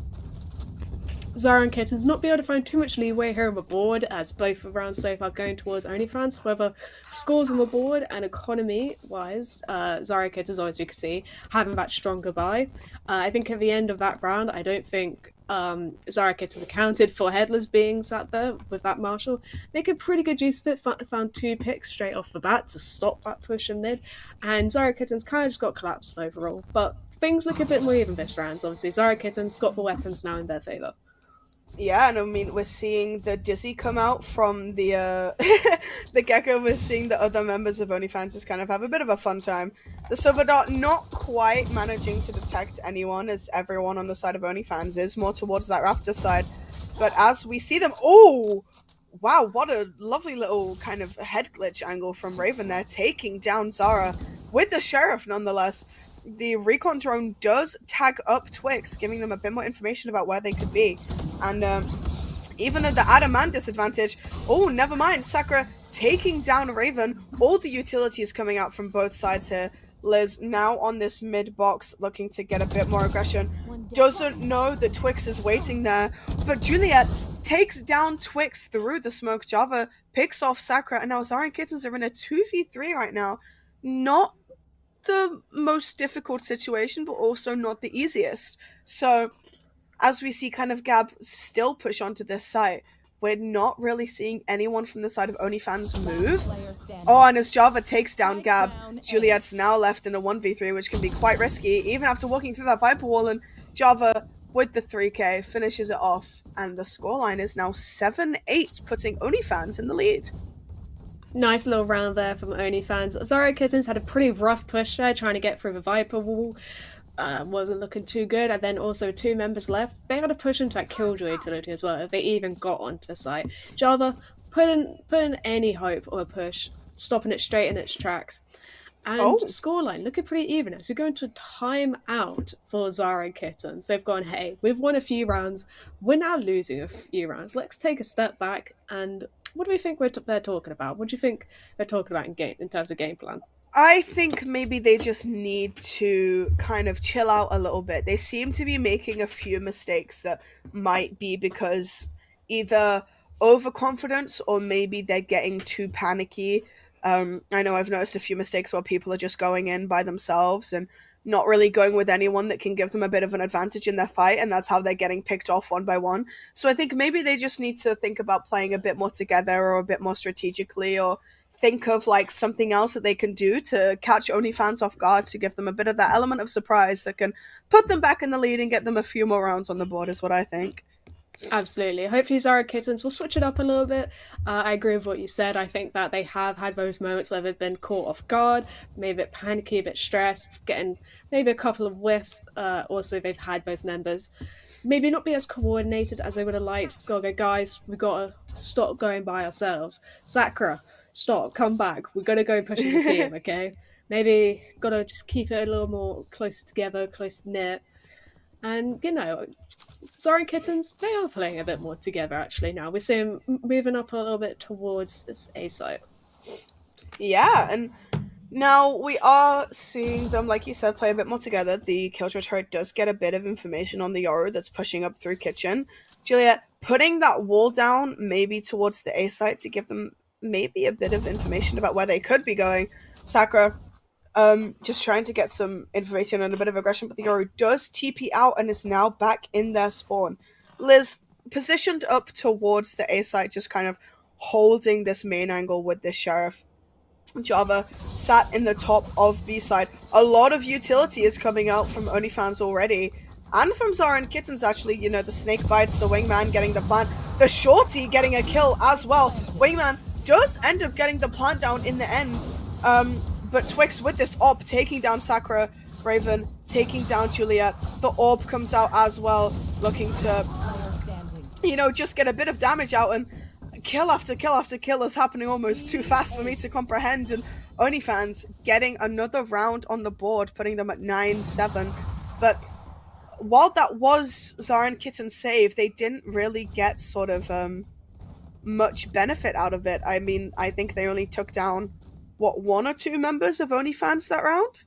Zara and Kittens not be able to find too much leeway here on the board, as both rounds so far going towards OnlyFans. However, scores on the board and economy-wise, Zara and Kittens, as you can see, having that stronger buy. I think at the end of that round, I don't think Zara Kittens accounted for Headless being sat there with that Marshall. Making pretty good use of it, found 2 picks straight off the bat to stop that push in mid, and Zara Kittens kind of just got collapsed overall. But things look a bit more even this round. Obviously, Zara Kittens got the weapons now in their favour. Yeah, and I mean, we're seeing the Dizzy come out from the the Gecko. We're seeing the other members of OnlyFans just kind of have a bit of a fun time. The Silver Dot not quite managing to detect anyone, as everyone on the side of OnlyFans is, more towards that Raptor side. But as we see them, oh, wow, what a lovely little kind of head glitch angle from Raven there, taking down Zara with the Sheriff nonetheless. The recon drone does tag up Twix, giving them a bit more information about where they could be. And even at the Adaman disadvantage, oh, never mind, Sakura taking down Raven. All the utilities coming out from both sides here. Liz now on this mid box, looking to get a bit more aggression. Doesn't know that Twix is waiting there, but Juliet takes down Twix through the smoke. Java picks off Sakura, and now Zara and Kittens are in a 2v3 right now. Not the most difficult situation, but also not the easiest. So as we see kind of Gab still push onto this site, we're not really seeing anyone from the side of OnlyFans move. Oh, and as Java takes down Gab, Juliet's now left in a 1v3, which can be quite risky, even after walking through that Viper wall, and Java, with the 3k, finishes it off, and the scoreline is now 7-8, putting OnlyFans in the lead. Nice little round there from OnlyFans. Zara Kittens had a pretty rough push there, trying to get through the Viper wall. Wasn't looking too good, and then also 2 members left. They had to push into that Killjoy utility as well, if they even got onto the site. Java putting any hope of a push, stopping it straight in its tracks. And scoreline looking pretty even as we go into time out for Zara and Kittens. They've gone, hey, we've won a few rounds, we're now losing a few rounds. Let's take a step back, and what do we think they're talking about? What do you think they're talking about in terms of game plan? I think maybe they just need to kind of chill out a little bit. They seem to be making a few mistakes that might be because either overconfidence or maybe they're getting too panicky. I know I've noticed a few mistakes where people are just going in by themselves and not really going with anyone that can give them a bit of an advantage in their fight, and that's how they're getting picked off one by one. So I think maybe they just need to think about playing a bit more together or a bit more strategically, or think of like something else that they can do to catch OnlyFans off guard, to give them a bit of that element of surprise that can put them back in the lead and get them a few more rounds on the board, is what I think. Absolutely. Hopefully Zara Kittens will switch it up a little bit. I agree with what you said. I think that they have had those moments where they've been caught off guard, maybe a bit panicky, a bit stressed, getting maybe a couple of whiffs. Also, they've had those members maybe not be as coordinated as they would have liked. Go, guys, we've got to stop going by ourselves. Sakura, stop, come back. We've got to go pushing the team, okay? Maybe got to just keep it a little more closer together, close knit. And, you know, Zara and Kittens, they are playing a bit more together actually now. We're seeing moving up a little bit towards this A site. Yeah, and now we are seeing them, like you said, play a bit more together. The Killjoy turret does get a bit of information on the Yoru that's pushing up through kitchen. Juliet putting that wall down maybe towards the A site to give them maybe a bit of information about where they could be going. Sakura just trying to get some information and a bit of aggression, but the Yoru does TP out and is now back in their spawn. Liz, positioned up towards the A site, just kind of holding this main angle with this Sheriff. Java sat in the top of B side. A lot of utility is coming out from OnlyFans already, and from Zara and Kittens actually. You know, the snake bites, the wingman getting the plant, the shorty getting a kill as well. Wingman does end up getting the plant down in the end. But Twix with this AWP taking down Sakura, Raven taking down Juliet. The AWP comes out as well, looking to, you know, just get a bit of damage out, and kill after kill after kill is happening almost too fast for me to comprehend, and OnlyFans getting another round on the board, putting them at 9-7. But while that was Zara and Kitten's save, they didn't really get sort of much benefit out of it. I mean, I think they only took down, what, 1 or 2 members of OnlyFans that round?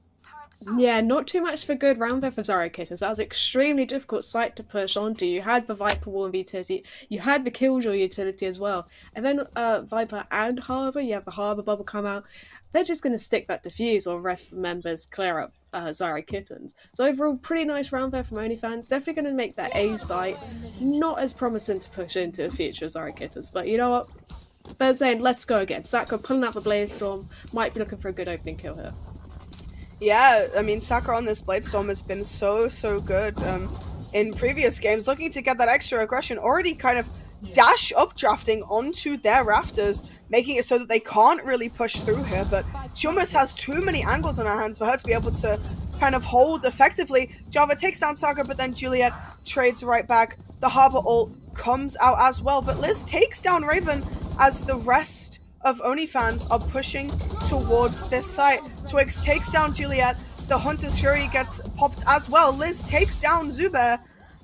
Yeah, not too much of a good round there for Zara Kittens. That was an extremely difficult site to push onto. You had the Viper Wall utility, you had the Killjoy utility as well. And then Viper and Harbour, you have the Harbour bubble come out. They're just going to stick that defuse while the rest of the members clear up Zara Kittens. So overall, pretty nice round there from OnlyFans. Definitely going to make that A site not as promising to push into the future of Zara Kittens. But you know what? They're saying, let's go again. Sakura pulling out the Blaze Storm. Might be looking for a good opening kill here. Yeah, I mean, Sakura on this Bladestorm has been so good in previous games, looking to get that extra aggression, already kind of dash updrafting onto their rafters, making it so that they can't really push through here, but she almost has too many angles on her hands for her to be able to kind of hold effectively. Java takes down Sakura, but then Juliet trades right back. The Harbor ult comes out as well, but Liz takes down Raven as the rest of OnlyFans are pushing towards this site. Twix takes down Juliet. The Hunter's Fury gets popped as well. Liz takes down Zubair.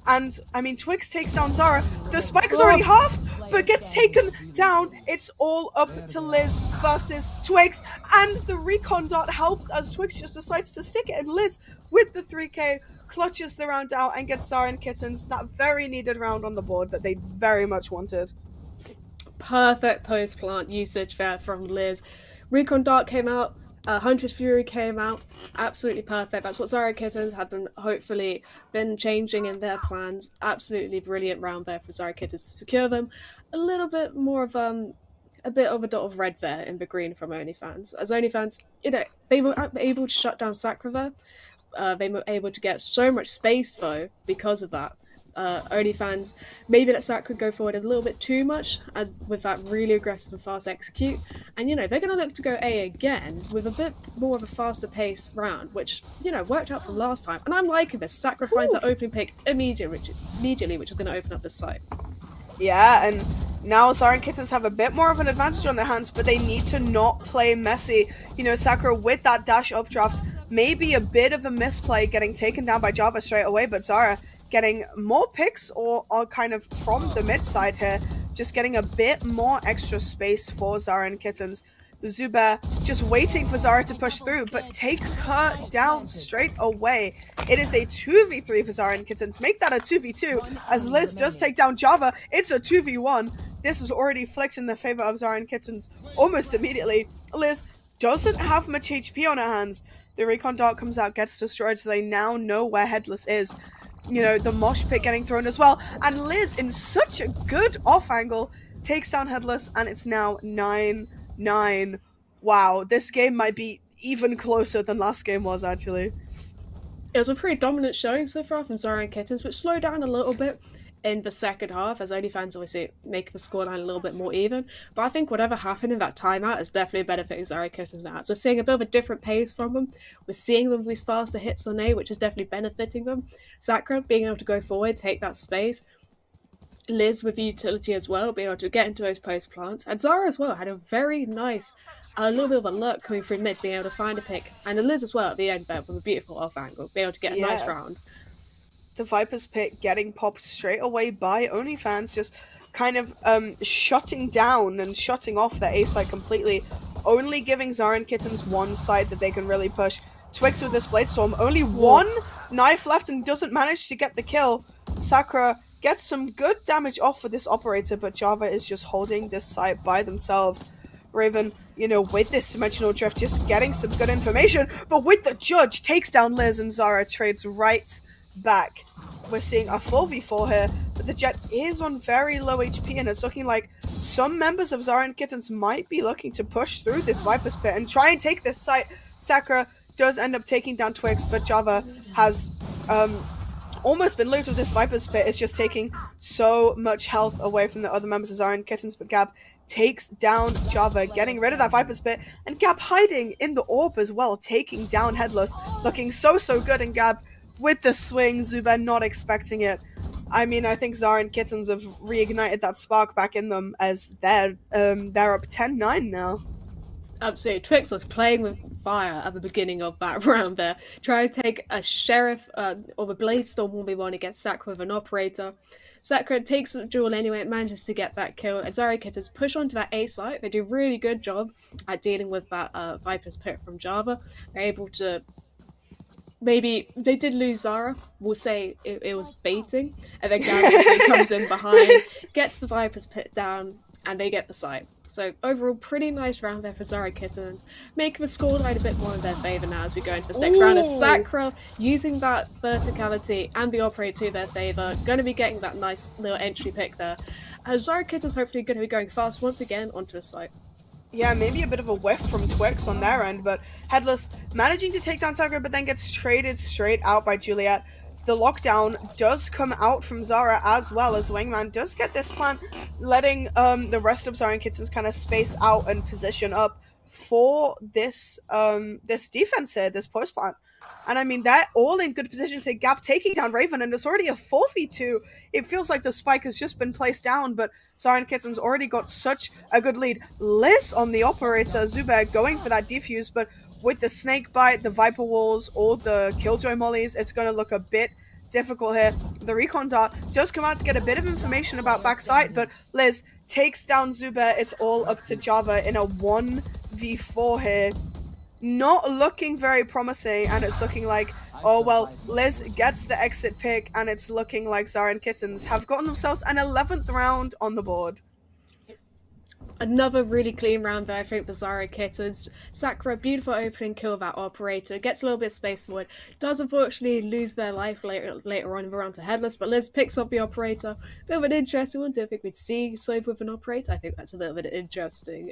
And, I mean, Twix takes down Zara. The spike is already halved, but gets taken down. It's all up to Liz versus Twix. And the recon dot helps as Twix just decides to stick it. And Liz, with the 3k, clutches the round out and gets Zara and Kittens that very needed round on the board that they very much wanted. Perfect post plant usage there from Liz. Recon Dart came out, Hunter's Fury came out, absolutely perfect. That's what Zara Kittens have hopefully been changing in their plans. Absolutely brilliant round there for Zara Kittens to secure them. A little bit more of a bit of a dot of red there in the green from OnlyFans. As OnlyFans, you know, they were able to shut down Sakura there. They were able to get so much space though because of that. OnlyFans maybe let Sakura go forward a little bit too much with that really aggressive and fast execute, and you know they're going to look to go A again with a bit more of a faster paced round, which you know worked out from last time. And I'm liking this. Sakura finds that opening pick immediately, which is going to open up the site. Yeah, and now Zara and Kittens have a bit more of an advantage on their hands, but they need to not play messy. You know, Sakura with that dash updraft, maybe a bit of a misplay getting taken down by Java straight away, but Zara getting more picks or kind of from the mid side here, just getting a bit more extra space for Zara and Kittens. Zubair just waiting for Zara to push through, but takes her down straight away. It is a 2v3 for Zara and Kittens. Make that a 2v2, as Liz does take down Java. It's a 2v1. This is already flicked in the favor of Zara and Kittens almost immediately. Liz doesn't have much HP on her hands. The recon dart comes out, gets destroyed, so they now know where Headless is. You know, the mosh pit getting thrown as well. And Liz, in such a good off angle, takes down Headless, and it's now 9-9. Wow, this game might be even closer than last game was, actually. It was a pretty dominant showing so far from Zara and Kittens, which slowed down a little bit in the second half, as OnlyFans obviously make the scoreline a little bit more even. But I think whatever happened in that timeout is definitely benefiting Zara Kittens now. So we're seeing a bit of a different pace from them. We're seeing them with these faster hits on A, which is definitely benefiting them. Sakura being able to go forward, take that space. Liz with utility as well, being able to get into those post plants. And Zara as well had a very nice, a little bit of a luck coming through mid, being able to find a pick. And then Liz as well at the end there with a beautiful off angle, being able to get a nice round. The Viper's Pit getting popped straight away by OnlyFans, just kind of shutting down and shutting off their A site completely, only giving Zara and Kittens one side that they can really push. Twix with this Bladestorm, only one knife left and doesn't manage to get the kill. Sakura gets some good damage off for this operator, but Java is just holding this site by themselves. Raven, you know, with this dimensional drift, just getting some good information, but with the judge, takes down Liz, and Zara trades right back. We're seeing a 4v4 here, but the Jet is on very low HP, and it's looking like some members of Zara and Kittens might be looking to push through this Viper's Pit and try and take this site. Sakura does end up taking down Twix, but Java has almost been looped with this Viper's Pit. It's just taking so much health away from the other members of Zara and Kittens, but Gab takes down Java, getting rid of that Viper's Pit, and Gab hiding in the orb as well, taking down Headless, looking so good, and Gab with the swing, Zubair not expecting it. I mean, I think Zara and Kittens have reignited that spark back in them, as they're up 10-9 now. Absolutely. Twix was playing with fire at the beginning of that round there, trying to take a Sheriff or the Bladestorm 1v1 against Sakura with an Operator. Sakura takes the duel anyway, manages to get that kill, and Zara Kittens push onto that A site. They do a really good job at dealing with that Viper's Pit from Java. They're able to maybe they did lose Zara. We'll say it was baiting, and then Gary comes in behind, gets the Vipers put down, and they get the site. So overall, pretty nice round there for Zara Kittens, making the scoreline a bit more in their favour now as we go into this next round. As Sakura, using that verticality and the operator to their favour, going to be getting that nice little entry pick there. Zara Kittens hopefully going to be going fast once again onto the site. Yeah, maybe a bit of a whiff from Twix on their end, but Headless managing to take down Sakura, but then gets traded straight out by Juliet. The lockdown does come out from Zara as well as Wingman does get this plant, letting the rest of Zara and Kittens kind of space out and position up for this this defense here, this post plant. And I mean, they're all in good positions here. Gap taking down Raven, and it's already a 4v2. It feels like the spike has just been placed down, but Zara and Kitten's already got such a good lead. Liz on the operator, Zubair going for that defuse, but with the snake bite, the Viper walls, or the Killjoy mollies, it's going to look a bit difficult here. The recon dart does come out to get a bit of information about backside, but Liz takes down Zubair. It's all up to Java in a 1v4 here. Not looking very promising, and it's looking like, oh well, Liz gets the exit pick, and it's looking like Zara and Kittens have gotten themselves an 11th round on the board. Another really clean round there, I think, for Zara Kittens. Sakura, beautiful opening kill of that operator, gets a little bit space forward, does unfortunately lose their life later on in the round to Headless, but Liz picks up the operator. Bit of an interesting one, don't think we'd see Sove with an operator. I think that's a little bit interesting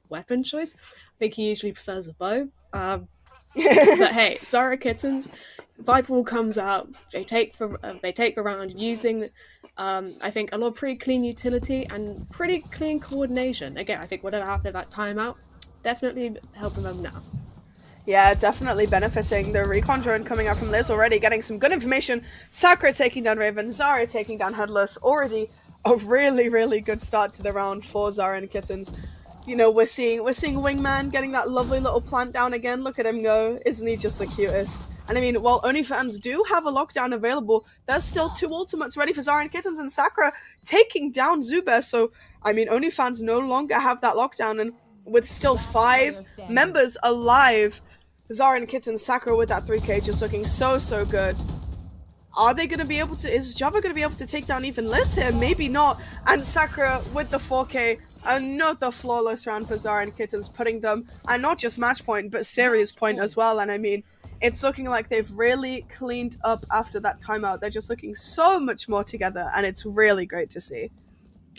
weapon choice. I think he usually prefers a bow. But hey, Zara Kittens, Viper Wall comes out, they take the round using I think a lot of pretty clean utility and pretty clean coordination. Again, I think whatever happened at that timeout, definitely helping them now. Yeah, definitely benefiting. The recon drone coming out from Liz already, getting some good information. Sakura taking down Raven, Zara taking down Headless. Already a really, really good start to the round for Zara and Kittens. You know, we're seeing Wingman getting that lovely little plant down again. Look at him go. Isn't he just the cutest? And I mean, while OnlyFans do have a lockdown available, there's still 2 ultimates ready for Zara and Kittens, and Sakura taking down Zubair. So, I mean, OnlyFans no longer have that lockdown, and with still 5 members alive, Zara and Kittens, Sakura with that 3k just looking so, so good. Are they going to be able to, is Java going to be able to take down even Liz here? Maybe not. And Sakura with the 4k, another flawless round for Zara and Kittens, putting them, and not just match point, but series point as well. And I mean, it's looking like they've really cleaned up after that timeout. They're just looking so much more together, and it's really great to see.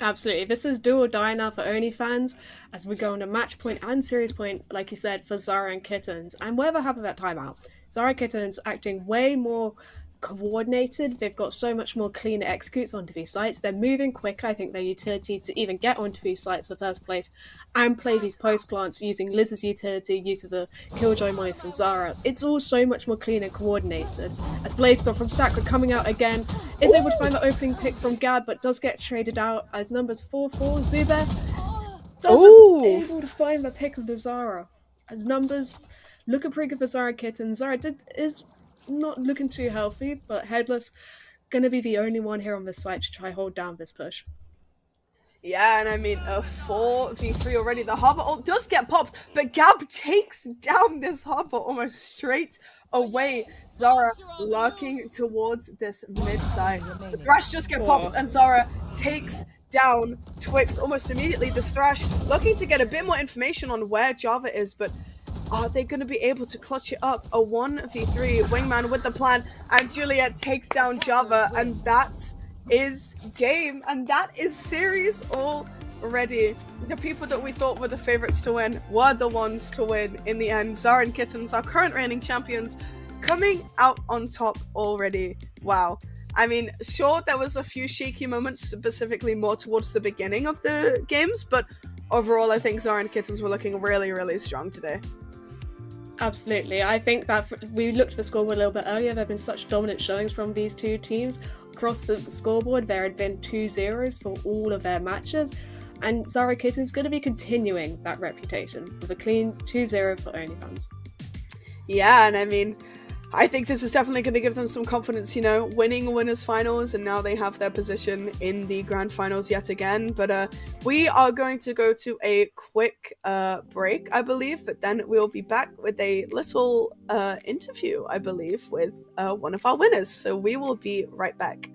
Absolutely. This is do or die now for OnlyFans as we go on to match point and series point, like you said, for Zara and Kittens. And whatever happened at that timeout, Zara and Kittens acting way more coordinated. They've got so much more cleaner executes onto these sites. They're moving quicker. I think their utility to even get onto these sites for first place and play these post plants using Liz's utility, use of the Killjoy mines from Zara. It's all so much more clean and coordinated. As Bladestorm from Sakura coming out again, is able to find the opening pick from Gab, but does get traded out as numbers 4-4. Zubair doesn't able to find the pick of the Zara. As numbers looking pretty good for Zara Kitten. Zara is not looking too healthy, but Headless gonna be the only one here on this site to try hold down this push. Yeah, and I mean, a 4v3 already. The Harbor ult does get popped, but Gab takes down this Harbor almost straight away. Zara lurking towards this mid-side. The Thrash just get popped, and Zara takes down Twix almost immediately. The Thrash looking to get a bit more information on where Java is, but are they going to be able to clutch it up? A 1v3, Wingman with the plan, and Juliet takes down Java, and that is game, and that is series already. The people that we thought were the favorites to win were the ones to win in the end. Zara and Kittens, our current reigning champions, coming out on top already. Wow. I mean, sure, there was a few shaky moments, specifically more towards the beginning of the games, but overall, I think Zara and Kittens were looking really, really strong today. Absolutely. I think that we looked at the scoreboard a little bit earlier. There have been such dominant showings from these two teams. Across the scoreboard, there had been 2-0s for all of their matches. And Zara Kitten's going to be continuing that reputation with a clean 2-0 for OnlyFans. Yeah, and I mean, I think this is definitely going to give them some confidence, you know, winning winners finals, and now they have their position in the grand finals yet again. But we are going to go to a quick break, I believe, but then we'll be back with a little interview, I believe, with one of our winners. So we will be right back.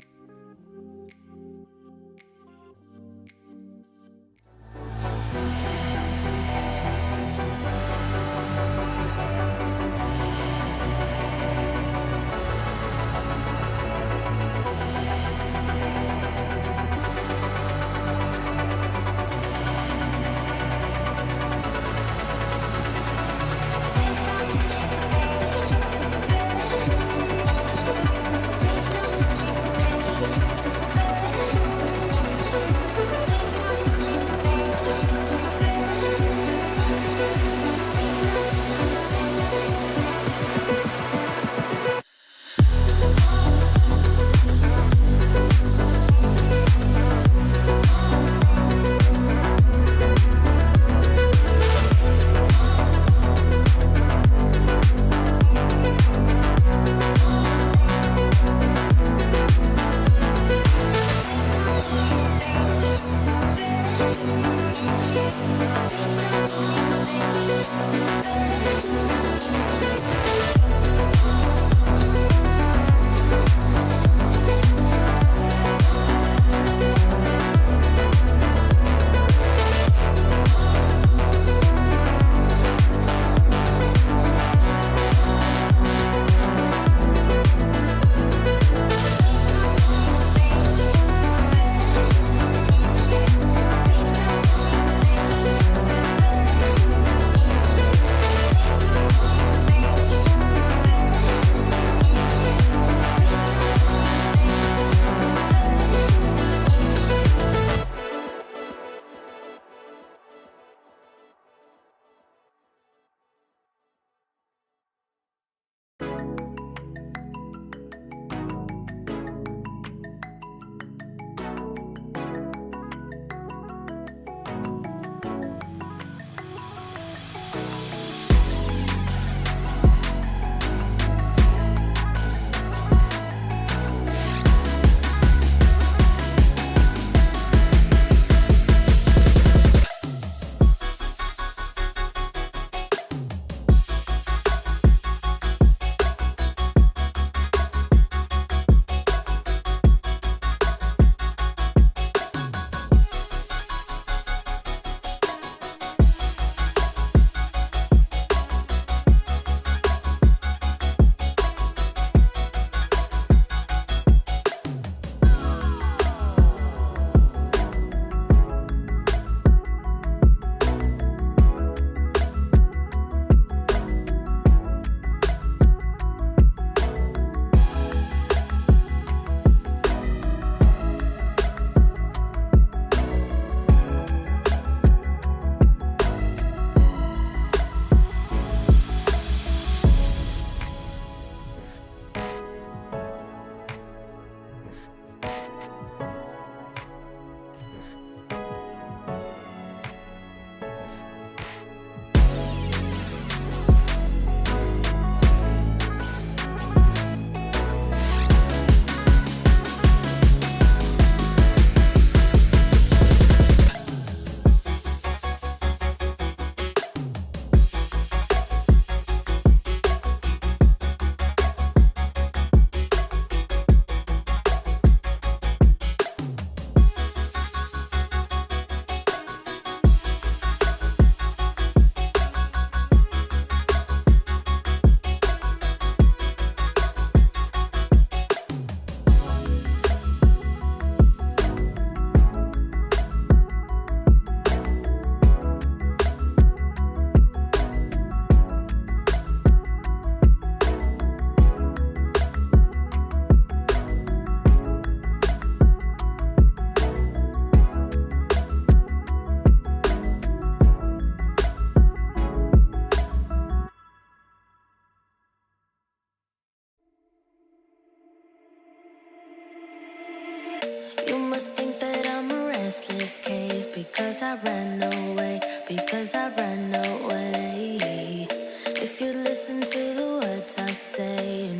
must think that I'm a restless case because I ran away, because I ran away. If you listen to the words I say, you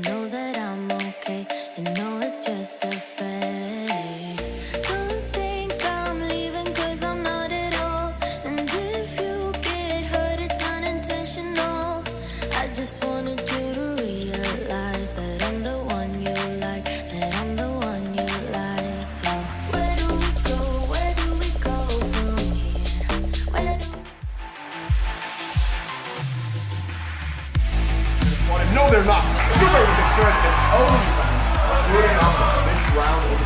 they're not. Super different and OnlyFans. Putting on this round of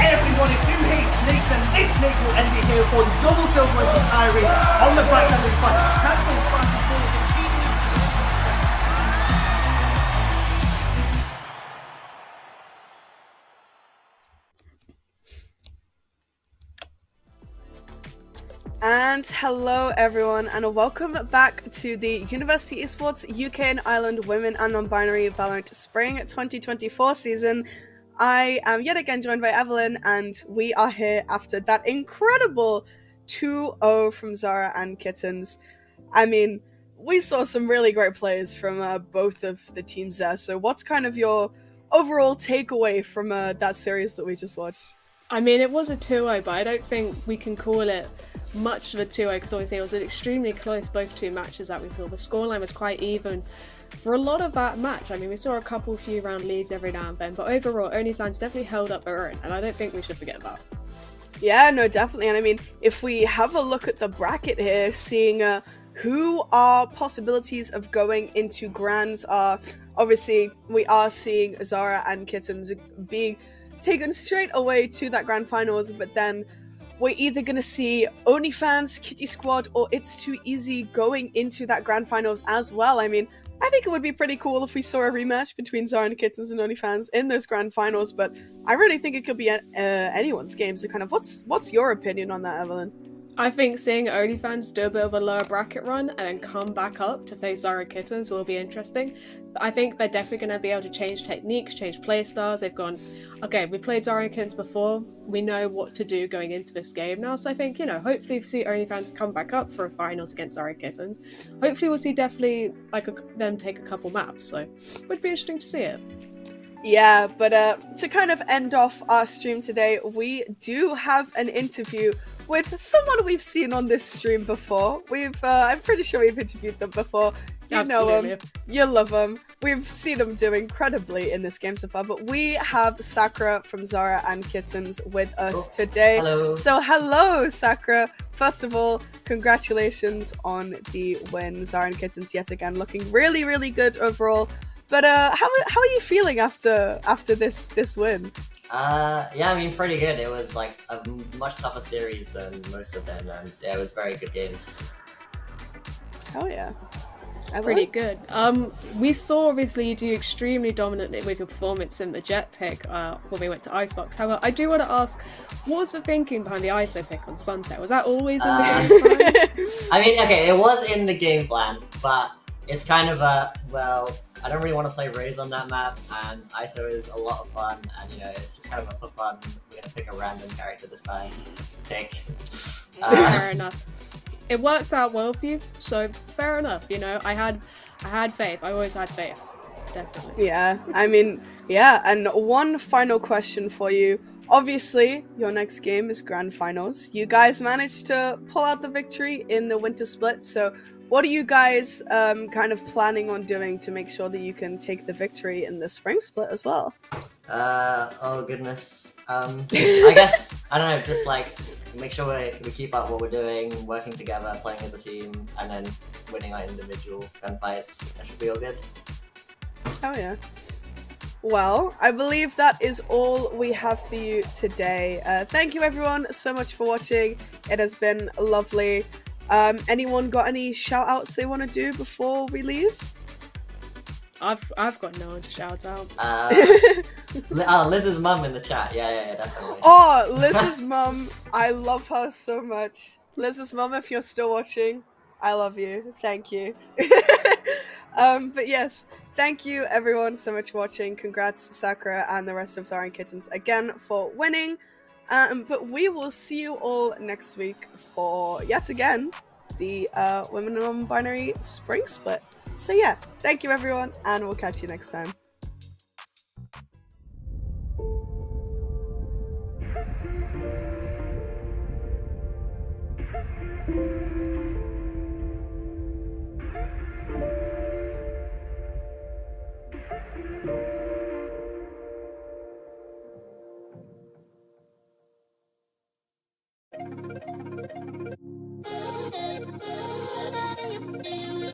everyone, if you hate snakes, then this snake will end it here for the double kill versus Irie on the right hand of the fight. Cancel fast and forward and cheating. And hello everyone, and welcome back to the University Esports UK and Ireland Women and Non-Binary VALORANT Spring 2024 season. I am yet again joined by Evelyn, and we are here after that incredible 2-0 from Zara and Kittens. I mean, we saw some really great plays from both of the teams there, so what's kind of your overall takeaway from that series that we just watched? I mean, it was a 2-0, but I don't think we can call it much of a 2-0 because obviously it was an extremely close both two matches that we saw. The scoreline was quite even for a lot of that match. I mean, we saw a few round leads every now and then, but overall, OnlyFans definitely held up their own, and I don't think we should forget that. Yeah, no, definitely. And I mean, if we have a look at the bracket here, seeing who our possibilities of going into Grands are, obviously, we are seeing Zara and Kittens being taken straight away to that Grand Finals, but then we're either going to see OnlyFans, Kitty Squad, or It's Too Easy going into that Grand Finals as well. I mean, I think it would be pretty cool if we saw a rematch between Zara and Kittens and OnlyFans in those Grand Finals, but I really think it could be anyone's game. So kind of what's your opinion on that, Evelyn? I think seeing OnlyFans do a bit of a lower bracket run and then come back up to face Zara Kittens will be interesting. But I think they're definitely going to be able to change techniques, change play styles. They've gone, okay, we've played Zara Kittens before. We know what to do going into this game now. So I think, hopefully we see OnlyFans come back up for a finals against Zara Kittens. Hopefully we'll see definitely them take a couple maps. So it would be interesting to see it. Yeah, but to kind of end off our stream today, we do have an interview with someone we've seen on this stream before. I'm pretty sure we've interviewed them before. You know them, you love them. We've seen them do incredibly in this game so far, but we have Sakura from Zara and Kittens with us today. Hello. So hello, Sakura. First of all, congratulations on the win. Zara and Kittens yet again looking really, really good overall. But how are you feeling after this win? Yeah, I mean, pretty good. It was like a much tougher series than most of them, and yeah, it was very good games. Oh yeah. Pretty good. We saw obviously you do extremely dominantly with your performance in the Jet pick when we went to Icebox. However, I do want to ask, what was the thinking behind the ISO pick on Sunset? Was that always in the game plan? I mean, okay, it was in the game plan, but it's kind of I don't really want to play Raze on that map, and ISO is a lot of fun, and it's just kind of for fun. We're gonna pick a random character this time. Fair enough. It worked out well for you, so fair enough. I had faith. I always had faith. Definitely. Yeah, I mean, yeah. And one final question for you. Obviously, your next game is Grand Finals. You guys managed to pull out the victory in the Winter Split, so what are you guys kind of planning on doing to make sure that you can take the victory in the Spring Split as well? Oh goodness. I guess, I don't know, just like make sure we keep up what we're doing, working together, playing as a team, and then winning our individual gunfights. That should be all good. Oh yeah. Well, I believe that is all we have for you today. Thank you everyone so much for watching. It has been lovely. Anyone got any shout outs they want to do before we leave? I've got no one to shout out. Liz's mum in the chat. Yeah, definitely. Oh, Liz's mum. I love her so much. Liz's mum, if you're still watching, I love you. Thank you. But yes, thank you everyone so much for watching. Congrats, Sakura and the rest of Zara and Kittens again for winning. But we will see you all next week for, yet again, the Women Non-Binary Spring Split. So yeah, thank you everyone, and we'll catch you next time.